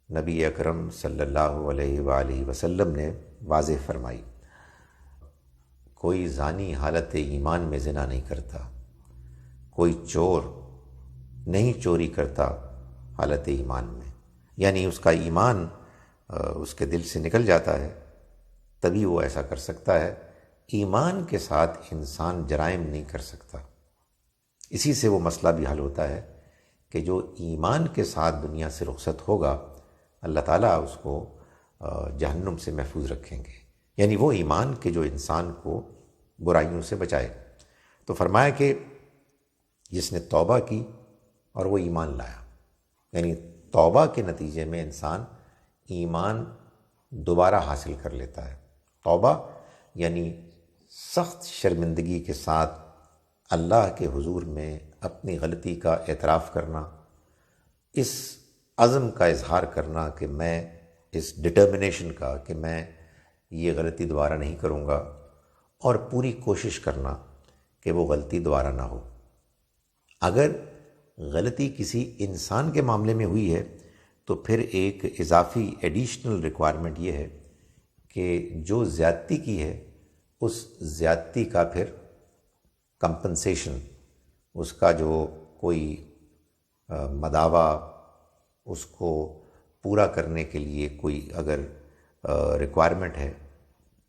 نبی اکرم صلی اللہ علیہ وآلہ وسلم نے واضح فرمائی. کوئی زانی حالت ایمان میں زنا نہیں کرتا، کوئی چور نہیں چوری کرتا حالت ایمان میں، یعنی اس کا ایمان اس کے دل سے نکل جاتا ہے تبھی وہ ایسا کر سکتا ہے. ایمان کے ساتھ انسان جرائم نہیں کر سکتا. اسی سے وہ مسئلہ بھی حل ہوتا ہے کہ جو ایمان کے ساتھ دنیا سے رخصت ہوگا اللہ تعالیٰ اس کو جہنم سے محفوظ رکھیں گے، یعنی وہ ایمان کہ جو انسان کو برائیوں سے بچائے. تو فرمایا کہ جس نے توبہ کی اور وہ ایمان لایا، یعنی توبہ کے نتیجے میں انسان ایمان دوبارہ حاصل کر لیتا ہے. توبہ یعنی سخت شرمندگی کے ساتھ اللہ کے حضور میں اپنی غلطی کا اعتراف کرنا، اس عزم کا اظہار کرنا کہ میں اس ڈٹرمنیشن کا کہ میں یہ غلطی دوبارہ نہیں کروں گا، اور پوری کوشش کرنا کہ وہ غلطی دوبارہ نہ ہو. اگر غلطی کسی انسان کے معاملے میں ہوئی ہے تو پھر ایک اضافی ایڈیشنل ریکوائرمنٹ یہ ہے کہ جو زیادتی کی ہے اس زیادتی کا پھر کمپنسیشن، اس کا جو کوئی مداوع، اس کو پورا کرنے کے لیے کوئی اگر ریکوائرمنٹ ہے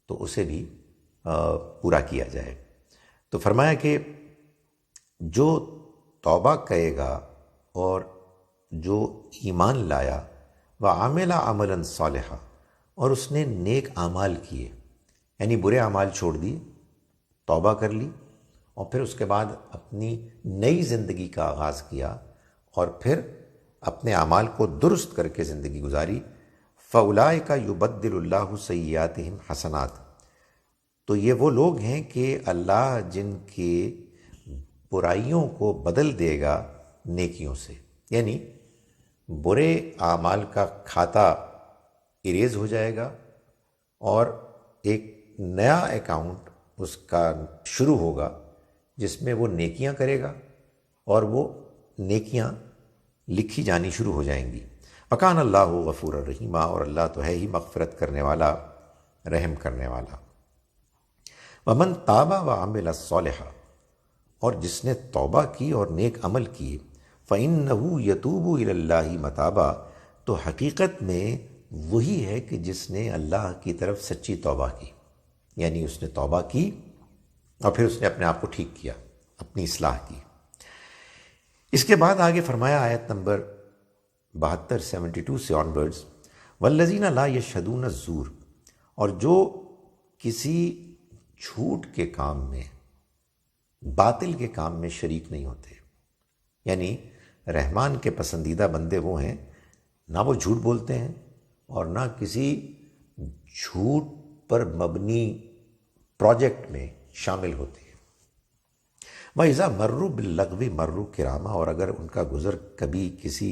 تو اسے بھی پورا کیا جائے۔ تو فرمایا کہ جو توبہ کرے گا اور جو ایمان لایا وعمل عملا صالحا، اور اس نے نیک اعمال کیے، یعنی برے اعمال چھوڑ دیے، توبہ کر لی، اور پھر اس کے بعد اپنی نئی زندگی کا آغاز کیا، اور پھر اپنے اعمال کو درست کر کے زندگی گزاری، فَأُولَٰئِكَ يُبَدِّلُ اللَّهُ سَيِّئَاتِهِمْ حَسَنَاتٍ، تو یہ وہ لوگ ہیں کہ اللہ جن کے برائیوں کو بدل دے گا نیکیوں سے، یعنی برے اعمال کا کھاتا اریز ہو جائے گا اور ایک نیا اکاؤنٹ اس کا شروع ہوگا جس میں وہ نیکیاں کرے گا اور وہ نیکیاں لکھی جانی شروع ہو جائیں گی۔ وَكَانَ اللَّهُ غَفُورًا رَحِيمًا، اور اللہ تو ہے ہی مغفرت کرنے والا، رحم کرنے والا۔ وَمَن تَابَ وَعَمِلَ صَالِحًا، اور جس نے توبہ کی اور نیک عمل کیے، فَإِنَّهُ يَتُوبُ إِلَى اللَّهِ مَتَابًا، تو حقیقت میں وہی ہے کہ جس نے اللہ کی طرف سچی توبہ کی، یعنی اس نے توبہ کی اور پھر اس نے اپنے آپ کو ٹھیک کیا، اپنی اصلاح کی۔ اس کے بعد آگے فرمایا آیت نمبر 72 72 سے آنورڈز، وَالَّذِينَ لَا يَشْهَدُونَ الزُّورَ، اور جو کسی جھوٹ کے کام میں، باطل کے کام میں شریک نہیں ہوتے، یعنی رحمان کے پسندیدہ بندے وہ ہیں نہ وہ جھوٹ بولتے ہیں اور نہ کسی جھوٹ پر مبنی پروجیکٹ میں شامل ہوتے ہیں۔ وَإِذَا مَرُّوا بِاللَّغْوِ مَرُّوا كِرَامًا، اور اگر ان کا گزر کبھی کسی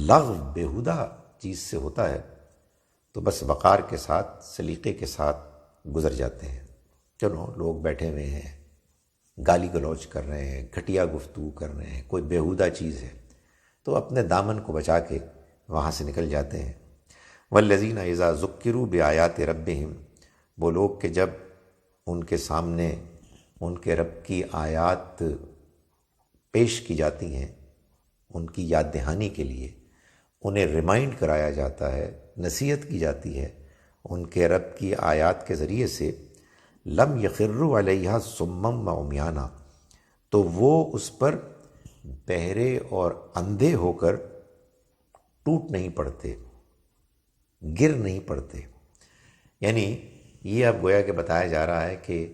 لغو بیہودہ چیز سے ہوتا ہے تو بس وقار کے ساتھ، سلیقے کے ساتھ گزر جاتے ہیں۔ چلو لوگ بیٹھے ہوئے ہیں، گالی گلوچ کر رہے ہیں، گھٹیا گفتگو کر رہے ہیں، کوئی بیہودہ چیز ہے تو اپنے دامن کو بچا کے وہاں سے نکل جاتے ہیں۔ وَالَّذِينَ إِذَا ذُكِّرُوا بِآيَاتِ رَبِّهِمْ، وہ لوگ کہ جب ان کے سامنے ان کے رب کی آیات پیش کی جاتی ہیں، ان کی یاد دہانی کے لیے انہیں ریمائنڈ کرایا جاتا ہے، نصیحت کی جاتی ہے ان کے رب کی آیات کے ذریعے سے، لم یخروا علیہا صما وعمیانا، تو وہ اس پر بہرے اور اندھے ہو کر ٹوٹ نہیں پڑتے، گر نہیں پڑتے۔ یعنی یہ اب گویا کہ بتایا جا رہا ہے کہ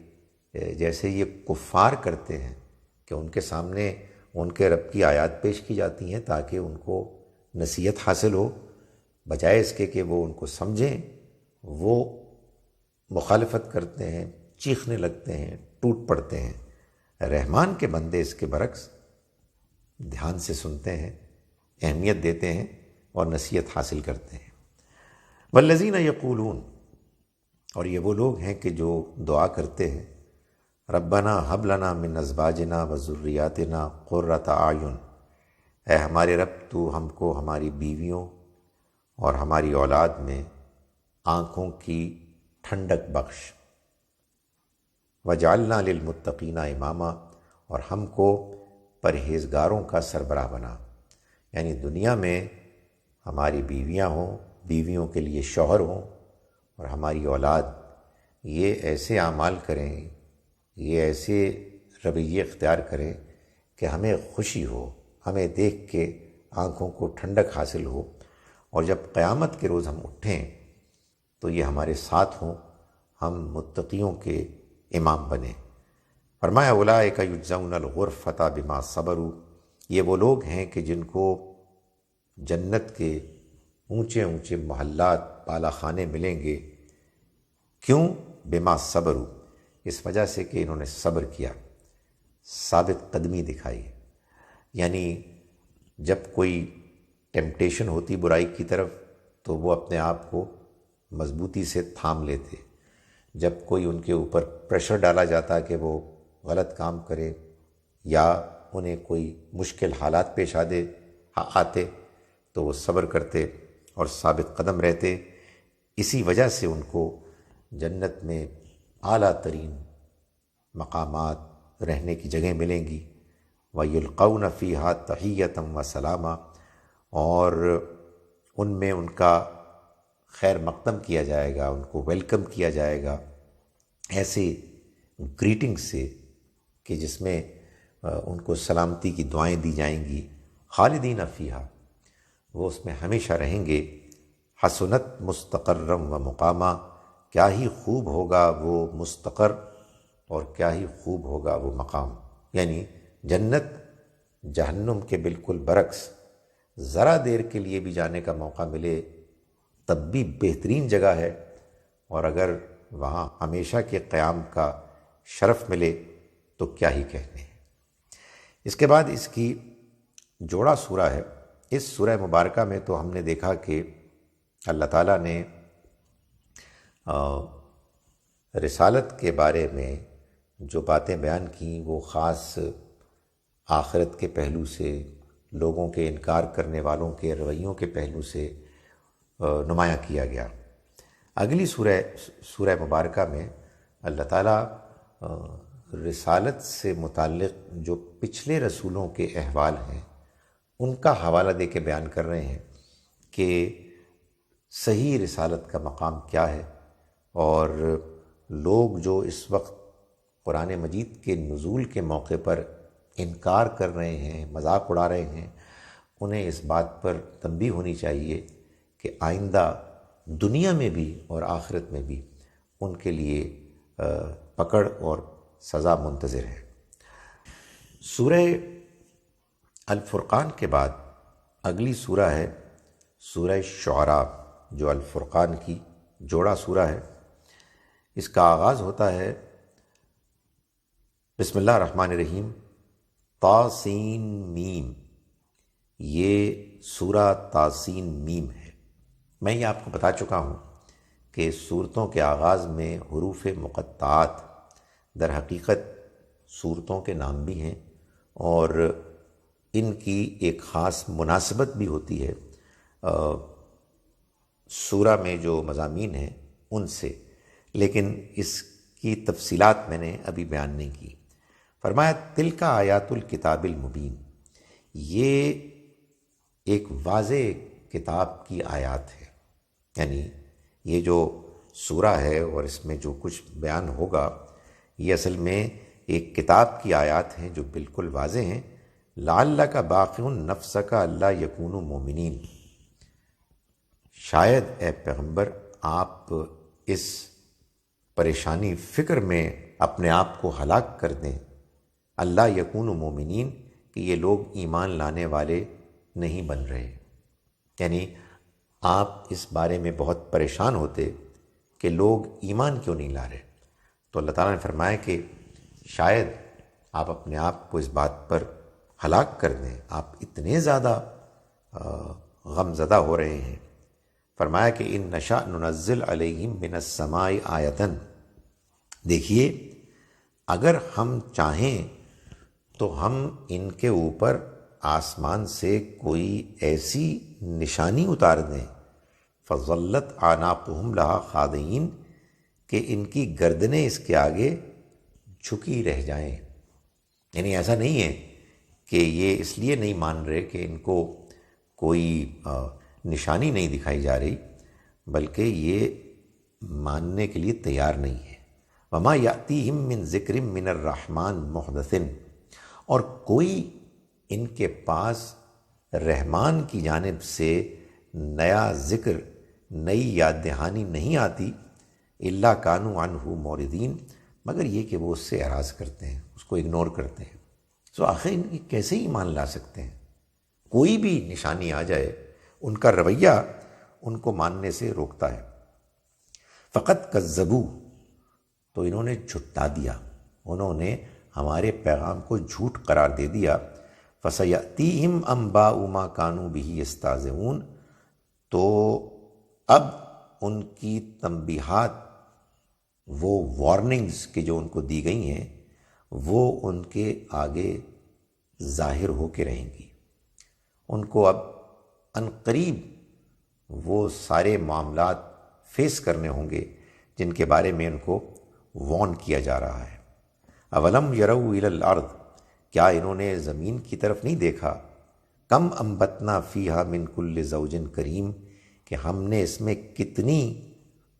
جیسے یہ کفار کرتے ہیں کہ ان کے سامنے ان کے رب کی آیات پیش کی جاتی ہیں تاکہ ان کو نصیحت حاصل ہو، بجائے اس کے کہ وہ ان کو سمجھیں، وہ مخالفت کرتے ہیں، چیخنے لگتے ہیں، ٹوٹ پڑتے ہیں۔ رحمان کے بندے اس کے برعکس دھیان سے سنتے ہیں، اہمیت دیتے ہیں اور نصیحت حاصل کرتے ہیں۔ والذین یقولون، اور یہ وہ لوگ ہیں کہ جو دعا کرتے ہیں، ربنا ہب لنا من ازواجنا وذریاتنا قرۃ اعین، اے ہمارے رب تو ہم کو ہماری بیویوں اور ہماری اولاد میں آنکھوں کی ٹھنڈک بخش، وجعلنا للمتقین اماما، اور ہم کو پرہیزگاروں کا سربراہ بنا، یعنی دنیا میں ہماری بیویاں ہوں، بیویوں کے لیے شوہر ہوں، اور ہماری اولاد یہ ایسے اعمال کریں، یہ ایسے رویے اختیار کریں کہ ہمیں خوشی ہو، ہمیں دیکھ کے آنکھوں کو ٹھنڈک حاصل ہو، اور جب قیامت کے روز ہم اٹھیں تو یہ ہمارے ساتھ ہوں، ہم متقیوں کے امام بنیں۔ فرمایا اولئک یجزون الغرفۃ بما صبروا، یہ وہ لوگ ہیں کہ جن کو جنت کے اونچے اونچے محلات، بالا خانے ملیں گے۔ کیوں؟ بما صبروا، اس وجہ سے کہ انہوں نے صبر کیا، ثابت قدمی دکھائی۔ یعنی جب کوئی ٹیمپٹیشن ہوتی برائی کی طرف تو وہ اپنے آپ کو مضبوطی سے تھام لیتے، جب کوئی ان کے اوپر پریشر ڈالا جاتا کہ وہ غلط کام کرے یا انہیں کوئی مشکل حالات پیش آتے تو وہ صبر کرتے اور ثابت قدم رہتے۔ اسی وجہ سے ان کو جنت میں اعلیٰ ترین مقامات، رہنے کی جگہیں ملیں گی۔ وَيُلْقَوْنَ فِيهَا تَحِيَّةً وَسَلَامًا، اور ان میں ان کا خیر مقدم کیا جائے گا، ان کو ویلکم کیا جائے گا، ایسے گریٹنگ سے کہ جس میں ان کو سلامتی کی دعائیں دی جائیں گی، خالدین فیہا، وہ اس میں ہمیشہ رہیں گے، حسنت مستقرم و مقامہ، کیا ہی خوب ہوگا وہ مستقر اور کیا ہی خوب ہوگا وہ مقام. یعنی جنت جہنم کے بالکل برعکس، ذرا دیر کے لیے بھی جانے کا موقع ملے تب بھی بہترین جگہ ہے، اور اگر وہاں ہمیشہ کے قیام کا شرف ملے تو کیا ہی کہنے ہیں. اس کے بعد اس کی جوڑا سورہ ہے. اس سورہ مبارکہ میں تو ہم نے دیکھا کہ اللہ تعالیٰ نے رسالت کے بارے میں جو باتیں بیان کیں وہ خاص آخرت کے پہلو سے، لوگوں کے انکار کرنے والوں کے رویوں کے پہلو سے نمایاں کیا گیا. اگلی سورہ مبارکہ میں اللہ تعالیٰ رسالت سے متعلق جو پچھلے رسولوں کے احوال ہیں ان کا حوالہ دے کے بیان کر رہے ہیں کہ صحیح رسالت کا مقام کیا ہے، اور لوگ جو اس وقت قرآن مجید کے نزول کے موقع پر انکار کر رہے ہیں، مذاق اڑا رہے ہیں، انہیں اس بات پر تنبیہ ہونی چاہیے کہ آئندہ دنیا میں بھی اور آخرت میں بھی ان کے لیے پکڑ اور سزا منتظر ہے. سورہ الفرقان کے بعد اگلی سورہ ہے سورہ شعراء، جو الفرقان کی جوڑا سورہ ہے. اس کا آغاز ہوتا ہے بسم اللہ الرحمن الرحیم، طاسین میم. یہ سورہ طاسین میم ہے. میں یہ آپ کو بتا چکا ہوں کہ صورتوں کے آغاز میں حروف مقطعات در حقیقت صورتوں کے نام بھی ہیں اور ان کی ایک خاص مناسبت بھی ہوتی ہے سورہ میں جو مضامین ہیں ان سے، لیکن اس کی تفصیلات میں نے ابھی بیان نہیں کی. فرمایا تلک آیات الکتاب المبین، یہ ایک واضح کتاب کی آیات ہے. یعنی یہ جو سورہ ہے اور اس میں جو کچھ بیان ہوگا یہ اصل میں ایک کتاب کی آیات ہیں جو بالکل واضح ہیں. لعلک باخع نفسک الا یکونوا مؤمنین، شاید اے پیغمبر آپ اس پریشانی فکر میں اپنے آپ کو ہلاک کر دیں، اللہ یکونوا مؤمنین، کہ یہ لوگ ایمان لانے والے نہیں بن رہے. یعنی آپ اس بارے میں بہت پریشان ہوتے کہ لوگ ایمان کیوں نہیں لا رہے. تو اللہ تعالیٰ نے فرمایا کہ شاید آپ اپنے آپ کو اس بات پر ہلاک کر دیں، آپ اتنے زیادہ غم زدہ ہو رہے ہیں. فرمایا کہ ان نشاء ننزل علیہم من السماء آیتن، دیکھیے اگر ہم چاہیں تو ہم ان کے اوپر آسمان سے کوئی ایسی نشانی اتار دیں، فظلت اعناقہم لہا خاضعین، کہ ان کی گردنیں اس کے آگے جھکی رہ جائیں. یعنی ایسا نہیں ہے کہ یہ اس لیے نہیں مان رہے کہ ان کو کوئی نشانی نہیں دکھائی جا رہی، بلکہ یہ ماننے کے لیے تیار نہیں ہے. وما یأتیہم من ذکر من الرحمن محدث، اور کوئی ان کے پاس رحمان کی جانب سے نیا ذکر، نئی یاد دہانی نہیں آتی، الا کانوا عنہ موردین، مگر یہ کہ وہ اس سے اعراض کرتے ہیں، اس کو اگنور کرتے ہیں. تو آخر ان کیسے ایمان لا سکتے ہیں؟ کوئی بھی نشانی آ جائے ان کا رویہ ان کو ماننے سے روکتا ہے. فقط کذبوا، تو انہوں نے جھٹلا دیا، انہوں نے ہمارے پیغام کو جھوٹ قرار دے دیا. فسیأتیہم انباء ما کانوا بہ یستہزئون، تو اب ان کی تنبیہات، وہ وارننگز کہ جو ان کو دی گئی ہیں، وہ ان کے آگے ظاہر ہو کے رہیں گی. ان کو اب عنقریب وہ سارے معاملات فیس کرنے ہوں گے جن کے بارے میں ان کو وارن کیا جا رہا ہے. اولم یروا الی الارض، کیا انہوں نے زمین کی طرف نہیں دیکھا؟ کم انبتنا فیہا من کل زوج کریم، کہ ہم نے اس میں کتنی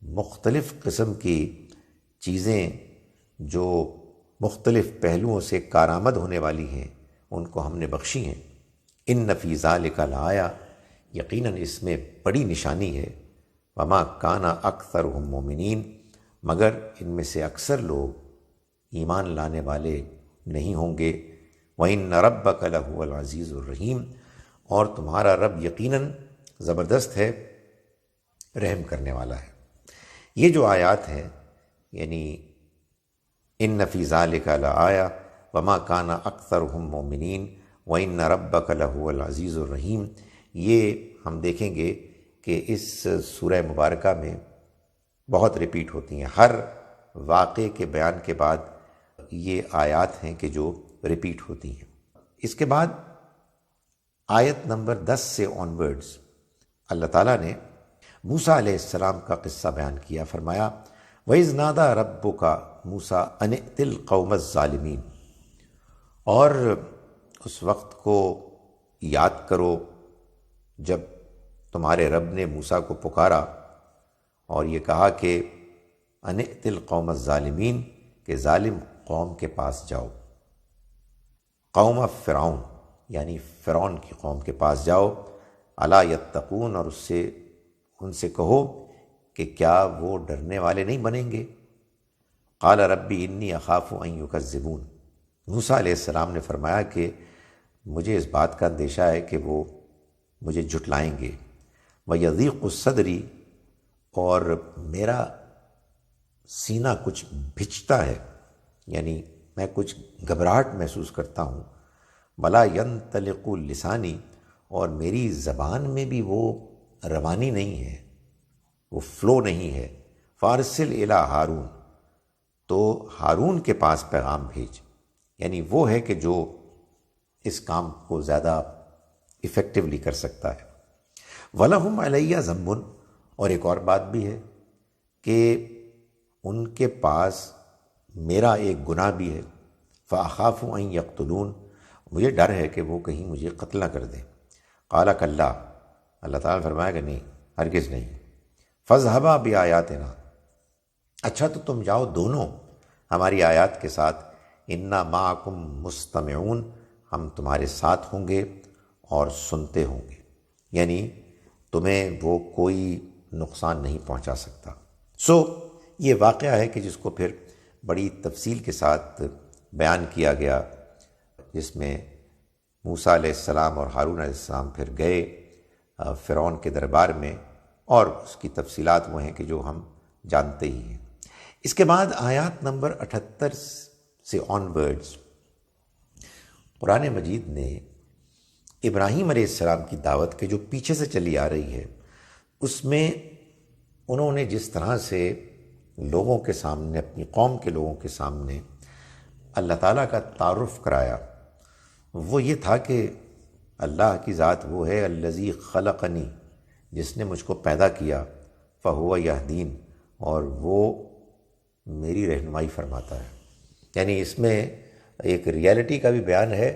مختلف قسم کی چیزیں جو مختلف پہلوؤں سے کارآمد ہونے والی ہیں ان کو ہم نے بخشی ہیں۔ ان فی ذالک لآیہ، یقیناً اس میں بڑی نشانی ہے۔ وما کان اکثرہم مومنین، مگر ان میں سے اکثر لوگ ایمان لانے والے نہیں ہوں گے۔ وَإِنَّ رَبَّكَ لَهُوَ الْعَزِيزُ الرَّحِيمُ، اور تمہارا رب یقیناً زبردست ہے، رحم کرنے والا ہے۔ یہ جو آیات ہیں، یعنی ان فی ذالک لآیہ وما کان اکثرہم مومنین وان ربک لہو العزیز الرحیم، یہ ہم دیکھیں گے کہ اس سورہ مبارکہ میں بہت ریپیٹ ہوتی ہیں۔ ہر واقعے کے بیان کے بعد یہ آیات ہیں کہ جو ریپیٹ ہوتی ہیں۔ اس کے بعد آیت نمبر 10 سے آنورڈز اللہ تعالیٰ نے موسیٰ علیہ السلام کا قصہ بیان کیا۔ فرمایا وَإِذْ نَادَى رَبُّكَ مُوسَىٰ أَنِ ائْتِ الْقَوْمَ الظَّالِمِينَ، اور اس وقت کو یاد کرو جب تمہارے رب نے موسیٰ کو پکارا اور یہ کہا کہ أَنِ ائْتِ الْقَوْمَ الظَّالِمِينَ، کہ ظالم قوم کے پاس جاؤ، قوم فرعون یعنی فرعون کی قوم کے پاس جاؤ، الا یتقون، اور ان سے کہو کہ کیا وہ ڈرنے والے نہیں بنیں گے۔ قال ربی انی اخاف ان یکذبون، موسیٰ علیہ السلام نے فرمایا کہ مجھے اس بات کا اندیشہ ہے کہ وہ مجھے جھٹلائیں گے۔ وَيَضِيقُ صَدْرِي، اور میرا سینہ کچھ بھچتا ہے، یعنی میں کچھ گھبراہٹ محسوس کرتا ہوں۔ وَلَا يَنْطَلِقُ لِسَانِي، اور میری زبان میں بھی وہ روانی نہیں ہے، وہ فلو نہیں ہے۔ فارسل الی ہارون، تو ہارون کے پاس پیغام بھیج، یعنی وہ ہے کہ جو اس کام کو زیادہ ایفیکٹولی کر سکتا ہے۔ وَلَهُمْ عَلَيَّ ذَنبٌ، اور ایک اور بات بھی ہے کہ ان کے پاس میرا ایک گناہ بھی ہے۔ فَأَخَافُ أَن يَقْتُلُونَ، مجھے ڈر ہے کہ وہ کہیں مجھے قتل نہ کر دیں۔ قَالَ كَلَّا، اللہ تعالیٰ نے فرمایا کہ نہیں، ہرگز نہیں۔ فَاذْهَبَا بِآيَاتِنَا، اچھا تو تم جاؤ دونوں ہماری آیات کے ساتھ۔ اِنَّا مَعَكُمْ مُسْتَمِعُونَ، ہم تمہارے ساتھ ہوں گے اور سنتے ہوں گے، یعنی تمہیں وہ کوئی نقصان نہیں پہنچا سکتا۔ یہ واقعہ ہے کہ جس کو پھر بڑی تفصیل کے ساتھ بیان کیا گیا، جس میں موسیٰ علیہ السلام اور ہارون علیہ السلام پھر گئے فرعون کے دربار میں، اور اس کی تفصیلات وہ ہیں کہ جو ہم جانتے ہی ہیں۔ اس کے بعد آیات نمبر 78 سے آنورڈز قرآن مجید نے ابراہیم علیہ السلام کی دعوت کے جو پیچھے سے چلی آ رہی ہے، اس میں انہوں نے جس طرح سے لوگوں کے سامنے، اپنی قوم کے لوگوں کے سامنے اللہ تعالیٰ کا تعارف کرایا، وہ یہ تھا کہ اللہ کی ذات وہ ہے الذی خلقنی، جس نے مجھ کو پیدا کیا، فہو یہدین، اور وہ میری رہنمائی فرماتا ہے۔ یعنی اس میں ایک ریالٹی کا بھی بیان ہے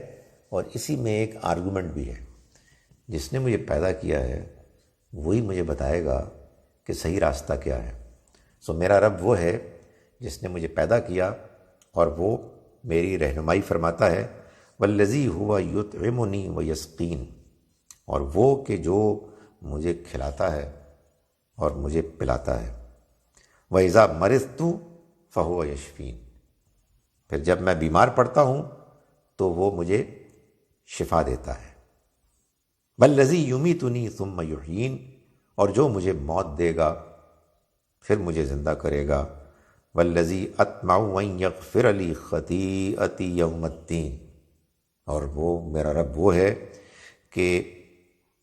اور اسی میں ایک آرگومنٹ بھی ہے۔ جس نے مجھے پیدا کیا ہے وہی مجھے بتائے گا کہ صحیح راستہ کیا ہے۔ میرا رب وہ ہے جس نے مجھے پیدا کیا اور وہ میری رہنمائی فرماتا ہے۔ والذی ہوا یطعمنی ویسقین، اور وہ کہ جو مجھے کھلاتا ہے اور مجھے پلاتا ہے۔ وَإِذَا مَرِضْتُ فَهُوَ یشفین، پھر جب میں بیمار پڑتا ہوں تو وہ مجھے شفا دیتا ہے۔ وَالَّذِي یُمِیتُنِی ثُمَّ یحیین، اور جو مجھے موت دے گا پھر مجھے زندہ کرے گا۔ وَالَّذِی أَطْمَعُ أَن یغفر لی خطیئتی یوم الدین، اور وہ میرا رب وہ ہے کہ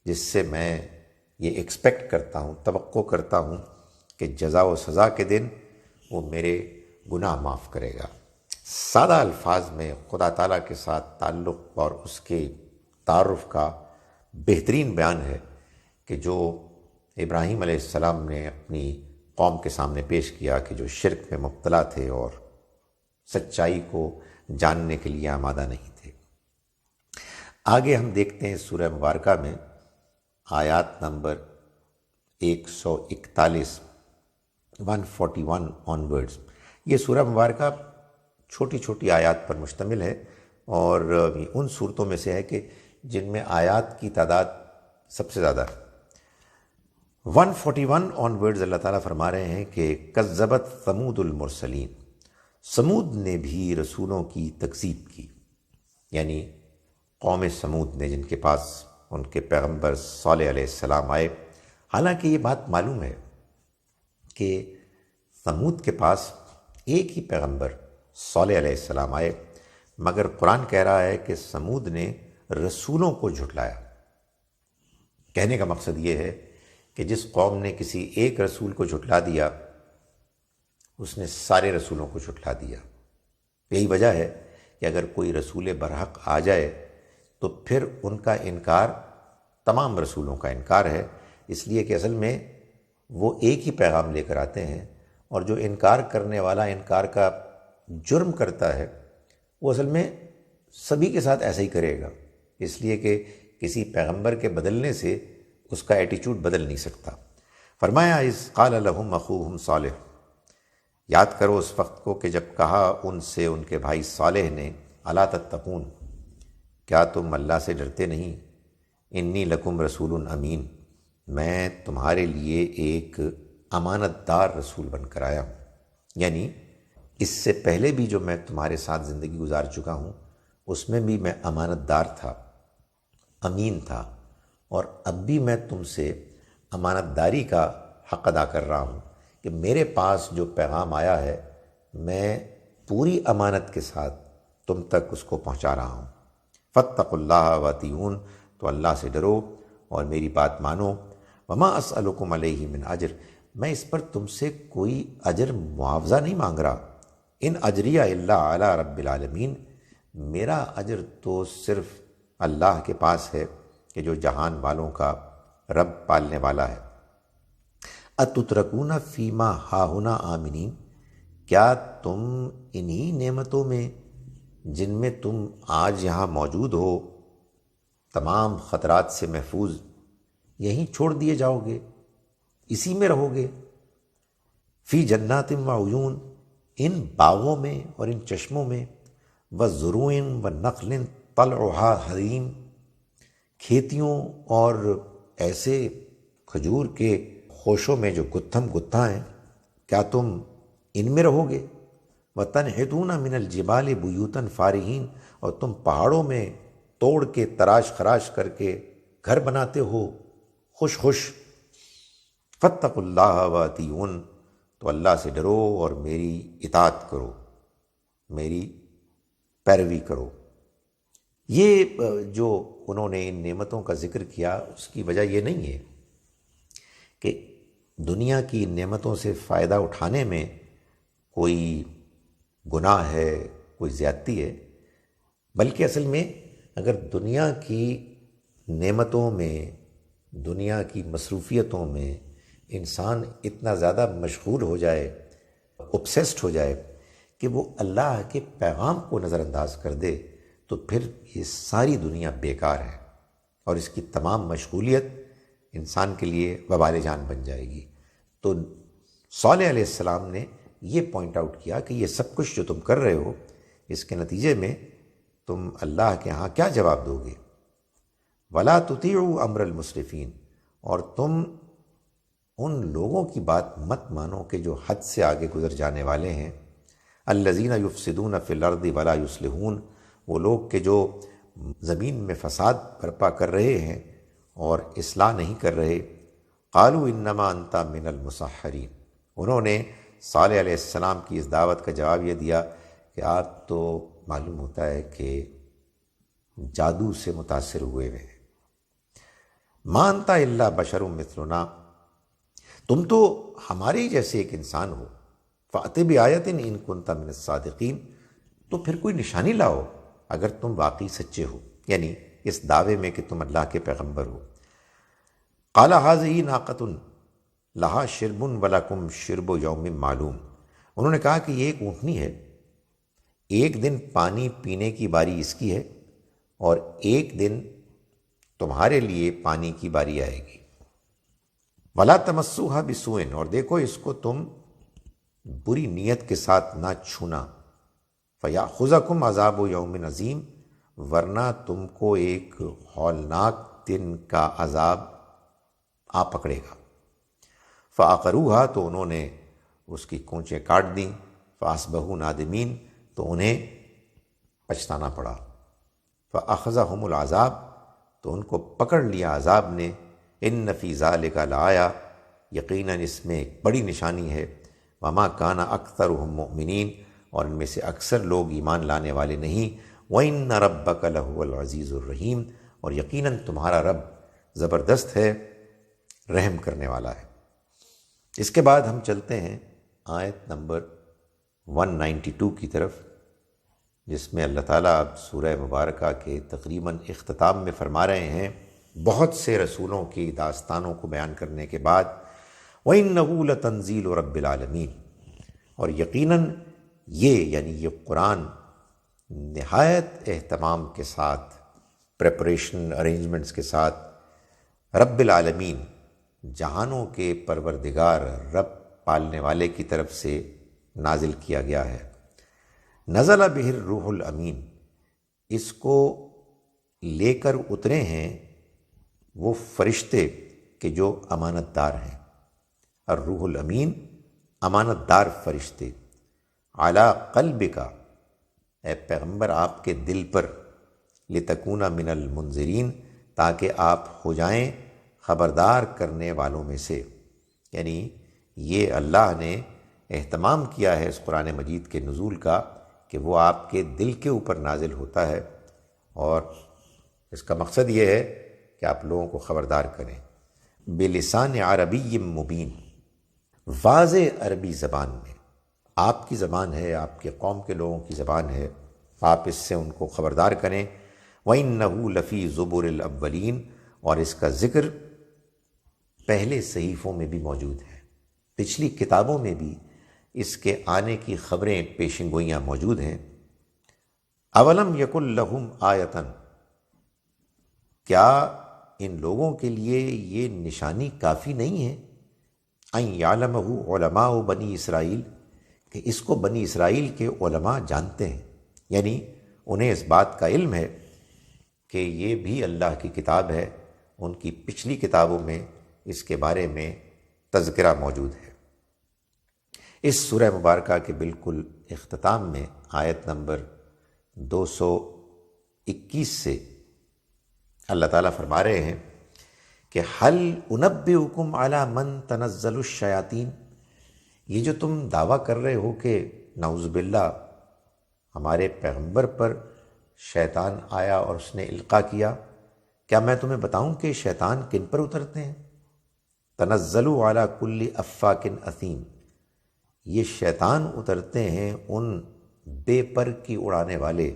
جس سے میں یہ ایکسپیکٹ کرتا ہوں، توقع کرتا ہوں کہ جزا و سزا کے دن وہ میرے گناہ معاف کرے گا۔ سادہ الفاظ میں خدا تعالیٰ کے ساتھ تعلق اور اس کے تعارف کا بہترین بیان ہے کہ جو ابراہیم علیہ السلام نے اپنی قوم کے سامنے پیش کیا کہ جو شرک میں مبتلا تھے اور سچائی کو جاننے کے لیے آمادہ نہیں تھے۔ آگے ہم دیکھتے ہیں سورہ مبارکہ میں آیات نمبر 141 141 آنورڈز۔ یہ سورہ مبارکہ چھوٹی چھوٹی آیات پر مشتمل ہے، اور ان صورتوں میں سے ہے کہ جن میں آیات کی تعداد سب سے زیادہ ہے۔ 141 آن ورڈز اللہ تعالیٰ فرما رہے ہیں کہ کذبت ثمود المرسلین، سمود نے بھی رسولوں کی تکذیب کی، یعنی قوم سمود نے، جن کے پاس ان کے پیغمبر صالح علیہ السلام آئے۔ حالانکہ یہ بات معلوم ہے کہ سمود کے پاس ایک ہی پیغمبر صالح علیہ السلام آئے، مگر قرآن کہہ رہا ہے کہ سمود نے رسولوں کو جھٹلایا۔ کہنے کا مقصد یہ ہے کہ جس قوم نے کسی ایک رسول کو جھٹلا دیا، اس نے سارے رسولوں کو جھٹلا دیا۔ یہی وجہ ہے کہ اگر کوئی رسول برحق آ جائے تو پھر ان کا انکار تمام رسولوں کا انکار ہے، اس لیے کہ اصل میں وہ ایک ہی پیغام لے کر آتے ہیں، اور جو انکار کرنے والا انکار کا جرم کرتا ہے وہ اصل میں سبھی کے ساتھ ایسا ہی کرے گا، اس لیے کہ کسی پیغمبر کے بدلنے سے اس کا ایٹیچوڈ بدل نہیں سکتا۔ فرمایا اذ قال لهم اخوهم صالح، یاد کرو اس وقت کو کہ جب کہا ان سے ان کے بھائی صالح نے، الا تتقون، کیا تم اللہ سے ڈرتے نہیں؟ انی لکم رسول امین، میں تمہارے لیے ایک امانت دار رسول بن کر آیا ہوں۔ یعنی اس سے پہلے بھی جو میں تمہارے ساتھ زندگی گزار چکا ہوں اس میں بھی میں امانت دار تھا، امین تھا، اور اب بھی میں تم سے امانت داری کا حق ادا کر رہا ہوں کہ میرے پاس جو پیغام آیا ہے میں پوری امانت کے ساتھ تم تک اس کو پہنچا رہا ہوں۔ فاتقوا اللہ واطیعون، تو اللہ سے ڈرو اور میری بات مانو۔ وما اسألکم علیہ من اجر، میں اس پر تم سے کوئی اجر معاوضہ نہیں مانگ رہا۔ ان اجریہ الا علی رب العالمین، میرا اجر تو صرف اللہ کے پاس ہے کہ جو جہان والوں کا رب پالنے والا ہے۔ اتترکون فیما ہاہنا آمنین، کیا تم انہی نعمتوں میں جن میں تم آج یہاں موجود ہو، تمام خطرات سے محفوظ، یہیں چھوڑ دیے جاؤ گے، اسی میں رہو گے؟ فی جنات و عیون، ان باغوں میں اور ان چشموں میں، وزروع ونخل طلعها حدیم، کھیتیوں اور ایسے کھجور کے خوشوں میں جو گتھم گتھا ہیں، کیا تم ان میں رہو گے؟ وَتَنْحِتُونَ مِنَ الْجِبَالِ بُيُوتًا فَارِهِينَ، اور تم پہاڑوں میں توڑ کے تراش خراش کر کے گھر بناتے ہو خوش خوش۔ فَاتَّقُوا اللَّهَ وَأَطِيعُونِ، تو اللہ سے ڈرو اور میری اطاعت کرو، میری پیروی کرو۔ یہ جو انہوں نے ان نعمتوں کا ذکر کیا، اس کی وجہ یہ نہیں ہے کہ دنیا کی نعمتوں سے فائدہ اٹھانے میں کوئی گناہ ہے، کوئی زیادتی ہے، بلکہ اصل میں اگر دنیا کی نعمتوں میں، دنیا کی مصروفیتوں میں انسان اتنا زیادہ مشغول ہو جائے، obsessed ہو جائے کہ وہ اللہ کے پیغام کو نظر انداز کر دے، تو پھر یہ ساری دنیا بیکار ہے، اور اس کی تمام مشغولیت انسان کے لیے وبال جان بن جائے گی۔ تو صالح علیہ السلام نے یہ پوائنٹ آؤٹ کیا کہ یہ سب کچھ جو تم کر رہے ہو، اس کے نتیجے میں تم اللہ کے ہاں کیا جواب دو گے؟ وَلَا تُطِيعُوا أَمْرَ الْمُسْرِفِينَ، اور تم ان لوگوں کی بات مت مانو کہ جو حد سے آگے گزر جانے والے ہیں۔ الَّذِينَ يُفْسِدُونَ فِي الْأَرْضِ وَلَا يُصْلِحُونَ، وہ لوگ کہ جو زمین میں فساد برپا کر رہے ہیں اور اصلاح نہیں کر رہے۔ قَالُوا إِنَّمَا أَنْتَ مِنَ الْمُسَحَّرِينَ، انہوں نے صالح علیہ السلام کی اس دعوت کا جواب یہ دیا کہ آپ تو معلوم ہوتا ہے کہ جادو سے متاثر ہوئے ہیں۔ مَا أَنْتَ إِلَّا بَشَرٌ مِثْلُنَا، تم تو ہمارے ہی جیسے ایک انسان ہو۔ فَأْتِ بِآیَةٍ إِن كُنتَ مِنَ الصَّادِقِينَ، تو پھر کوئی نشانی لاؤ اگر تم واقعی سچے ہو، یعنی اس دعوے میں کہ تم اللہ کے پیغمبر ہو۔ قَالَ هَٰذِهِ نَاقَةٌ لَهَا شِرْبٌ وَلَكُمْ شِرْبُ يَوْمٍ معلوم، انہوں نے کہا کہ یہ ایک اونٹنی ہے، ایک دن پانی پینے کی باری اس کی ہے، اور ایک دن تمہارے لیے پانی کی باری آئے گی۔ وَلَا تَمَسُّوهَا بِسُوءٍ، اور دیکھو اس کو تم بری نیت کے ساتھ نہ چھونا، فَيَأْخُذَكُمْ عَذَابُ يَوْمٍ عَظِيمٍ، ورنہ تم کو ایک ہولناک دن کا عذاب آ پکڑے گا۔ فَعَقَرُوهَا، تو انہوں نے اس کی کونچیں کاٹ دیں، فَأَصْبَحُوا نَادِمِينَ، تو انہیں پچھتانا پڑا۔ فَأَخَذَهُمُ الْعَذَابُ، تو ان کو پکڑ لیا عذاب نے۔ إِنَّ فِي ذَلِكَ لَآیَةً، یقیناً اس میں ایک بڑی نشانی ہے۔ وَمَا كَانَ أَكْثَرُهُم مُؤْمِنِينَ، اور ان میں سے اکثر لوگ ایمان لانے والے نہیں۔ وَإِنَّ رَبَّكَ لَهُوَ الْعَزِيزُ الرَّحِيمُ، اور یقیناً تمہارا رب زبردست ہے، رحم کرنے والا ہے۔ اس کے بعد ہم چلتے ہیں آیت نمبر 192 کی طرف، جس میں اللہ تعالیٰ اب سورہ مبارکہ کے تقریباً اختتام میں فرما رہے ہیں، بہت سے رسولوں کی داستانوں کو بیان کرنے کے بعد، وَإِنَّهُ لَتَنزِيلُ رَبِّ الْعَالَمِينَ، اور یقیناً یہ قرآن نہایت اہتمام کے ساتھ، پریپریشن ارینجمنٹس کے ساتھ، رب العالمین، جہانوں کے پروردگار رب پالنے والے کی طرف سے نازل کیا گیا ہے۔ نزل بہ الروح الامین، اس کو لے کر اترے ہیں وہ فرشتے کہ جو امانت دار ہیں، الروح الامین، امانت دار فرشتے، علی قلبک، اے پیغمبر آپ کے دل پر، لتکون من المنذرین، تاکہ آپ ہو جائیں خبردار کرنے والوں میں سے۔ یعنی یہ اللہ نے اہتمام کیا ہے اس قرآن مجید کے نزول کا کہ وہ آپ کے دل کے اوپر نازل ہوتا ہے، اور اس کا مقصد یہ ہے کہ آپ لوگوں کو خبردار کریں۔ بلسان عربی مبین، واضح عربی زبان میں، آپ کی زبان ہے، آپ کے قوم کے لوگوں کی زبان ہے، آپ اس سے ان کو خبردار کریں۔ وَإِنَّهُ لَفِي زُبُرِ الْأَوَّلِينَ، اور اس کا ذکر پہلے صحیفوں میں بھی موجود ہے، پچھلی کتابوں میں بھی اس کے آنے کی خبریں، پیشن گوئیاں موجود ہیں۔ اولم یکن لہم آیتن، کیا ان لوگوں کے لیے یہ نشانی کافی نہیں ہے؟ ان یعلمہ علماء بنی اسرائیل، کہ اس کو بنی اسرائیل کے علماء جانتے ہیں، یعنی انہیں اس بات کا علم ہے کہ یہ بھی اللہ کی کتاب ہے، ان کی پچھلی کتابوں میں اس کے بارے میں تذکرہ موجود ہے۔ اس سورہ مبارکہ کے بالکل اختتام میں آیت نمبر 221 سے اللہ تعالیٰ فرما رہے ہیں کہ حل انبئکم علی من تنزل الشیاطین، یہ جو تم دعویٰ کر رہے ہو کہ نعوذ باللہ ہمارے پیغمبر پر شیطان آیا اور اس نے القاء کیا، کیا میں تمہیں بتاؤں کہ شیطان کن پر اترتے ہیں؟ تنزلوا علی کل افاک اثیم، یہ شیطان اترتے ہیں ان بے پر کی اڑانے والے،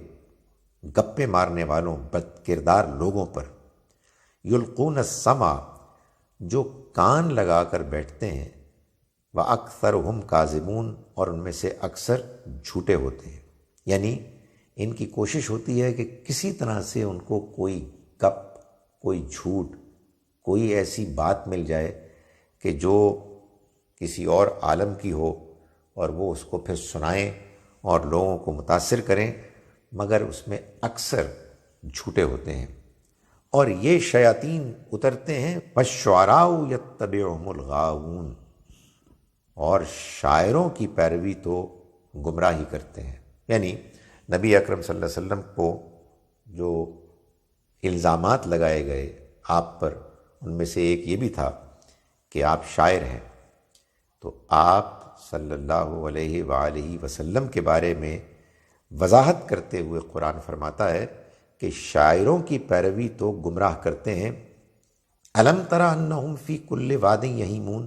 گپے مارنے والوں، بد کردار لوگوں پر۔ یلقون السمع، جو کان لگا کر بیٹھتے ہیں، وَأَكْثَرُهُمْ كَاذِبُونَ، اور ان میں سے اکثر جھوٹے ہوتے ہیں۔ یعنی ان کی کوشش ہوتی ہے کہ کسی طرح سے ان کو کوئی گپ، کوئی جھوٹ، کوئی ایسی بات مل جائے کہ جو کسی اور عالم کی ہو، اور وہ اس کو پھر سنائیں اور لوگوں کو متاثر کریں، مگر اس میں اکثر جھوٹے ہوتے ہیں۔ اور یہ شیاطین اترتے ہیں وَالشُّعَرَاءُ يَتَّبِعُهُمُ الْغَاوُونَ، اور شاعروں کی پیروی تو گمراہی کرتے ہیں۔ یعنی نبی اکرم صلی اللہ علیہ وسلم کو جو الزامات لگائے گئے آپ پر، ان میں سے ایک یہ بھی تھا کہ آپ شاعر ہیں، تو آپ صلی اللہ علیہ وآلہ وسلم کے بارے میں وضاحت کرتے ہوئے قرآن فرماتا ہے کہ شاعروں کی پیروی تو گمراہ کرتے ہیں۔ الم تر انہم فی کل واد یہیمون،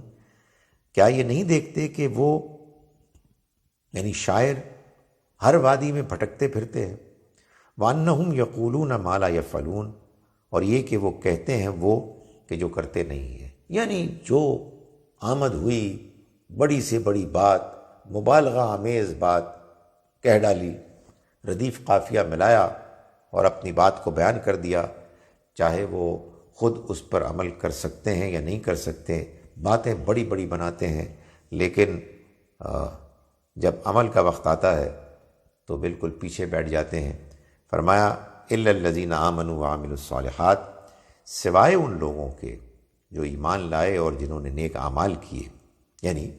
کیا یہ نہیں دیکھتے کہ وہ، یعنی شاعر، ہر وادی میں بھٹکتے پھرتے ہیں۔ وانہم یقولون ما لا یفعلون، اور یہ کہ وہ کہتے ہیں وہ کہ جو کرتے نہیں ہیں۔ یعنی جو آمد ہوئی بڑی سے بڑی بات، مبالغہ آمیز بات کہہ ڈالی، ردیف قافیہ ملایا اور اپنی بات کو بیان کر دیا، چاہے وہ خود اس پر عمل کر سکتے ہیں یا نہیں کر سکتے، باتیں بڑی بڑی بناتے ہیں، لیکن جب عمل کا وقت آتا ہے تو بالکل پیچھے بیٹھ جاتے ہیں۔ فرمایا الا الذین آمنوا وعملوا الصالحات، سوائے ان لوگوں کے جو ایمان لائے اور جنہوں نے نیک اعمال کیے۔ یعنی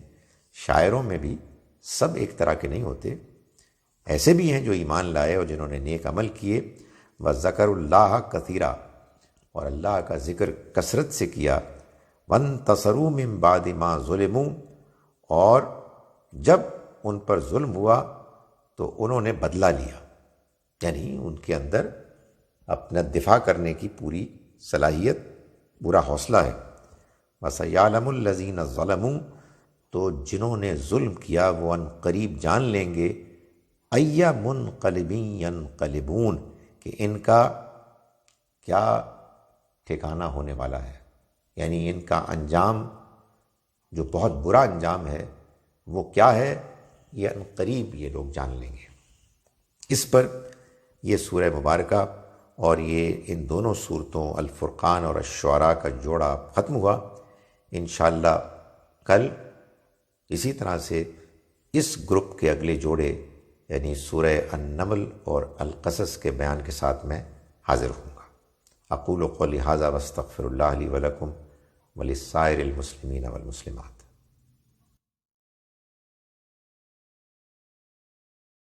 شاعروں میں بھی سب ایک طرح کے نہیں ہوتے، ایسے بھی ہیں جو ایمان لائے اور جنہوں نے نیک عمل کیے۔ وَذَكَرُوا اللَّهَ كَثِيرًا، اور اللہ کا ذکر کثرت سے کیا۔ وَانتَصَرُوا مِن بَعْدِ مَا ظُلِمُوا، اور جب ان پر ظلم ہوا تو انہوں نے بدلہ لیا، یعنی ان کے اندر اپنا دفاع کرنے کی پوری صلاحیت، پورا حوصلہ ہے۔ وَسَيَعْلَمُ الَّذِينَ ظَلَمُوا، تو جنہوں نے ظلم کیا وہ ان قریب جان لیں گے اَيَّ مُنْقَلِبٍ يَنْقَلِبُونَ، کہ ان کا کیا ٹھکانہ ہونے والا ہے، یعنی ان کا انجام جو بہت برا انجام ہے وہ کیا ہے، یہ ان قریب یہ لوگ جان لیں گے۔ اس پر یہ سورہ مبارکہ اور یہ ان دونوں صورتوں الفرقان اور الشعراء کا جوڑا ختم ہوا۔ انشاءاللہ کل اسی طرح سے اس گروپ کے اگلے جوڑے یعنی سورہ النمل اور القصص کے بیان کے ساتھ میں حاضر ہوں گا۔ اقول قولی ھذا واستغفر اللہ لی ولکم ولسائر المسلمین والمسلمات۔